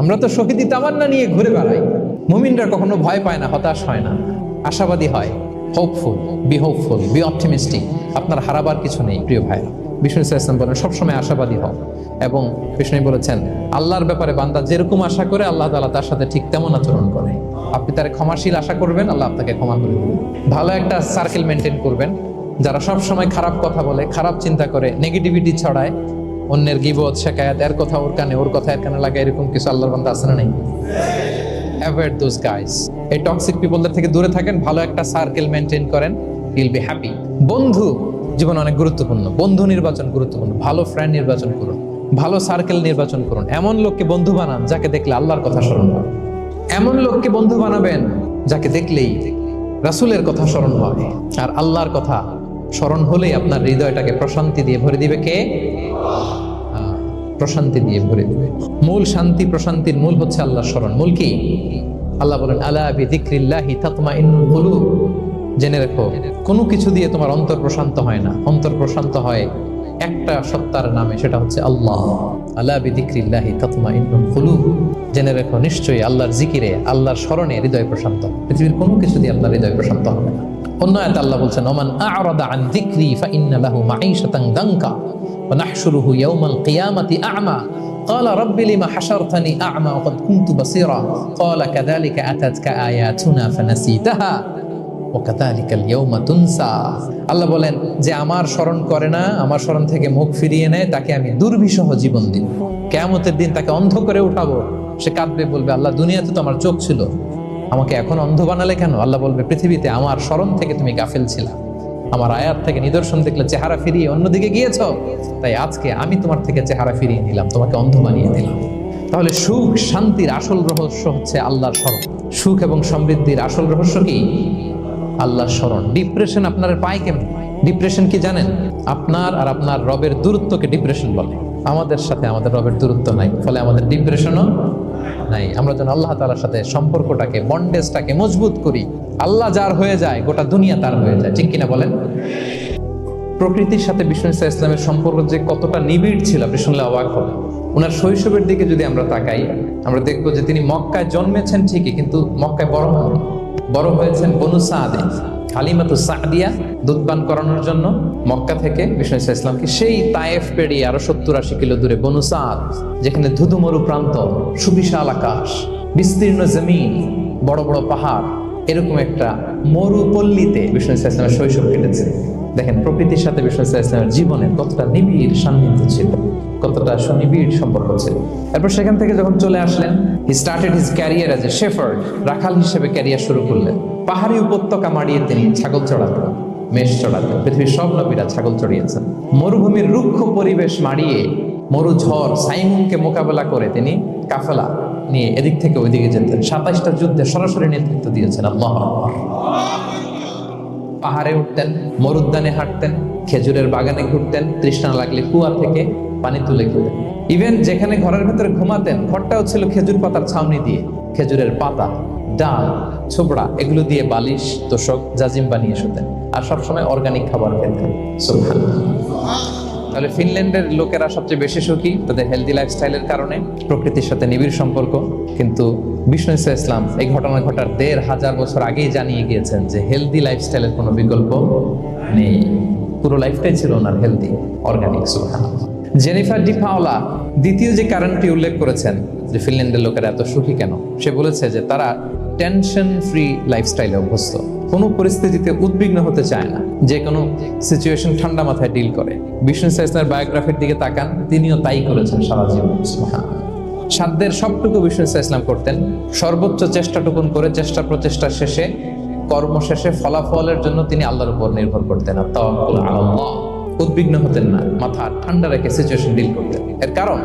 Speaker 1: আমরা তো শহীদি তামান্না নিয়ে ঘুরে বেড়াই। মুমিনরা কখনো ভয় পায় না, হতাশ হয় না, আশাবাদী হয়। Hopeful, B hopeful, B optimistic. আপনার হারাবার কিছু নেই প্রিয় ভাই। বিষ্ণু ইসলাম বলেন সবসময় আশাবাদী হও। এবং বিষ্ণু বলেছেন আল্লাহর ব্যাপারে বান্দা যেরকম আশা করে, আল্লাহ তাআলা তার সাথে ঠিক তেমন আচরণ করে। আপনি তার ক্ষমাশীল আশা করবেন, আল্লাহ আপনাকে ক্ষমা করে দেবেন। ভালো একটা সার্কেল মেনটেন করবেন, যারা সব সময় খারাপ কথা বলে, খারাপ চিন্তা করে, নেগেটিভিটি ছড়ায়, অন্যের গীবত, শিকায়াত, এর কথা ওর কানে, ওর কথা এর কানে লাগে, এরকম কিছু আল্লাহর বান্দা আছে না নেই? Avoid those guys. এই টক্সিক পিপলদের থেকে দূরে থাকেন, ভালো একটা সার্কেল মেনটেন করেন, ইউল বি হ্যাপি। বন্ধু জীবন অনেক গুরুত্বপূর্ণ, বন্ধু নির্বাচন গুরুত্বপূর্ণ। ভালো ফ্রেন্ড নির্বাচন করুন, ভালো সার্কেল নির্বাচন করুন। এমন লোককে বন্ধু বানান যাকে দেখলে আল্লাহর কথা স্মরণ হয়। এমন লোককে বন্ধু বানাবেন যাকে দেখলেই রাসূলের কথা স্মরণ হয়। আর আল্লাহর কথা স্মরণ হলেই আপনার হৃদয়টাকে প্রশান্তি দিয়ে ভরে দিবে কে? প্রশান্তি দিয়ে ভরে দিবে। মূল শান্তি, প্রশান্তির মূল হচ্ছে আল্লাহর স্মরণ। মূল কি? আল্লাহ বলেন আলা বিযিকরিল্লাহি তাতমাইন্নুল কুলুব। জেনে রেখো, কোনো কিছু দিয়ে তোমার অন্তর প্রশান্ত হয় না। অন্তর প্রশান্ত হয় একটা সত্তার নামে, সেটা হচ্ছে আল্লাহ। আলা বিযিকরিল্লাহি তাতমাইন্নুল কুলুব। জেনে রেখো, নিশ্চয়ই আল্লাহর জিকিরে, আল্লাহর স্মরণে হৃদয় প্রশান্ত। পৃথিবীর কোনো কিছু দিয়ে আপনার হৃদয় প্রশান্ত হবে না। অন্য আয়াতে আল্লাহ বলছেন ওমান আ'রাদা আন যিকরি ফাইন্না লাহু মাঈশাতান দানকা ওয়া নাহশুরুহু ইয়াওমাল কিয়ামাতি আ'মা ক্বালা রাব্বি লিমা হাশারতানি আ'মা ওয়া ক্বাদ কুনতু বাসীরা ক্বালা কাযালিকা আতাতকা আয়াতুনা ফানাসিতাহা ওয়া কাযালিকাল ইয়াওমা তুনসা। আল্লাহ বলেন যে আমার স্মরণ করে না, আমার স্মরণ থেকে মুখ ফিরিয়ে নেয়, তাকে আমি দুর্বিষহ জীবন দিব। কিয়ামতের দিন তাকে অন্ধ করে উঠাবো। সে কাঁদবে, বলবে আল্লাহ দুনিয়াতে তো আমার চোখ ছিল, আমাকে এখন অন্ধ বানালে কেন? আল্লাহ বলবে পৃথিবীতে আমার স্মরণ থেকে তুমি গাফেল ছিলা, আমার আয়াত থেকে নিদর্শন দেখলে চেহারা ফিরিয়ে অন্যদিকে গিয়েছ, তাই আজকে আমি তোমার থেকে চেহারা ফিরিয়ে নিলাম, তোমাকে অন্ধ বানিয়ে দিলাম। তাহলে সুখ শান্তির আসল রহস্য হচ্ছে আল্লাহর স্মরণ। সুখ এবং সমৃদ্ধির আসল রহস্য কি? আল্লাহর স্মরণ। ডিপ্রেশন আপনার পায় কেমন? ডিপ্রেশন কি জানেন? আপনার আর আপনার রবের দূরত্বকে ডিপ্রেশন বলে। আমাদের সাথে আমাদের রবের দূরত্ব নাই, ফলে আমাদের ডিপ্রেশনও নাই। আমরা যেন আল্লাহ তাআলার সাথে সম্পর্কটাকে, বন্ডেজটাকে মজবুত করি। আল্লাহ যার হয়ে যায়, গোটা দুনিয়া তার হয়ে যায়। ঠিক কিনা বলেন? প্রকৃতির সাথে বিষ্ণু ইসলামের সম্পর্ক যে কতটা নিবিড় ছিল, আপনি শুনলে অবাক হবেন। ওনার শৈশবের দিকে যদি আমরা তাকাই, আমরা দেখবো যে তিনি মক্কায় জন্মেছেন ঠিকই, কিন্তু মক্কায় বড় হননি। বড় হয়েছেন বনু সাদে। হালিমাতুস সাদিয়া দুধ পান করানোর জন্য মক্কা থেকে বিষ্ণু ইসলামকে সেই তায়েফ পেরিয়ে আরো 70-80 কিলো দূরে বনু সাদ, যেখানে ধুধু মরু প্রান্ত, সুবিশাল আকাশ, বিস্তীর্ণ জমিন, বড় বড় পাহাড়, এরকম একটা মরুপল্লীতে বিষ্ণু ইসলামের শৈশব কেটেছে। দেখেন প্রকৃতির সাথে বিষ্ণু ইসলামের জীবনে কতটা নিবিড় সান্নিধ্য ছিল, কতটা সুনিবিড় সম্পর্ক ছিল। এরপর সেখান থেকে যখন চলে আসলেন, he started his career as a shepherd, রাখাল হিসেবে ক্যারিয়ার শুরু করলেন। পাহাড়ি উপত্যকা মাড়িয়ে তিনি ছাগল চড়াতেন, মেষ চড়াতেন। পৃথিবীর সব নবীরা ছাগল চড়িয়েছেন। মরুভূমির রুক্ষ পরিবেশ মাড়িয়ে মরু ঝড় সাইমুনকে মোকাবেলা করে তিনি কাফেলা নিয়ে এদিক থেকে ওইদিকে যেতেন। 27টা যুদ্ধে সরাসরি নেতৃত্ব দিয়েছেন। আল্লাহু আকবার। পাহাড়ে উঠতেন, মরুদ্যানে হাঁটতেন, খেজুরের বাগানে ঘুরতেন, তৃষ্ণা লাগলে কুয়া থেকে পানি তুলে খেতেন। ইভেন যেখানে ঘরের ভেতরে ঘুমাতেন, ঘরটাও ছিল খেজুর পাতার ছাউনি দিয়ে, খেজুরের পাতা, ডাল, ছোবড়া এগুলো দিয়ে বালিশ, তোশক, জাজিম বানিয়ে শুতেন। আর সবসময় অর্গানিক খাবার খেতেন। সুবহানাল্লাহ। তাহলে ফিনল্যান্ডের লোকেরা সবচেয়ে বেশি সুখী তাদের হেলদি লাইফস্টাইলের কারণে, প্রকৃতির সাথে নিবিড় সম্পর্ক। কিন্তু বিষ্ণু ইসলাম এই ঘটনা ঘটার 1500 বছর আগেই জানিয়ে গিয়েছেন যে হেলদি লাইফস্টাইলের কোনো বিকল্প নেই। পুরো লাইফটাই ছিল ওনার হেলদি, অর্গানিক। সুবহানাল্লাহ। জেনিফার ডি পাওলা দ্বিতীয় যে কারণটি উল্লেখ করেছেন যে ফিনল্যান্ডের লোকেরা এত সুখী কেন, সে বলেছে যে তারা টেনশন ফ্রি লাইফস্টাইলে অভ্যস্ত, কোনো পরিস্থিতিতে উদ্বিগ্ন হতে চায় না, যে কোনো সিচুয়েশন ঠান্ডা মাথায় ডিল করে। বিষ্ণু ইসলামের বায়োগ্রাফির দিকে তাকান, তিনিও তাই করেছেন সারা জীবন। সাধ্যের সবটুকু বিষ্ণু ইসলাম করতেন, সর্বোচ্চ চেষ্টাটুকুন করে চেষ্টা প্রচেষ্টা শেষে, কর্ম শেষে ফলাফলের জন্য তিনি আল্লাহর উপর নির্ভর করতেন। তাওয়াক্কুল আলাল্লাহ। উদ্বিগ্ন হতেন না, মাথা ঠান্ডা রেখে সিচুয়েশন ডিল করতেন। এর কারণ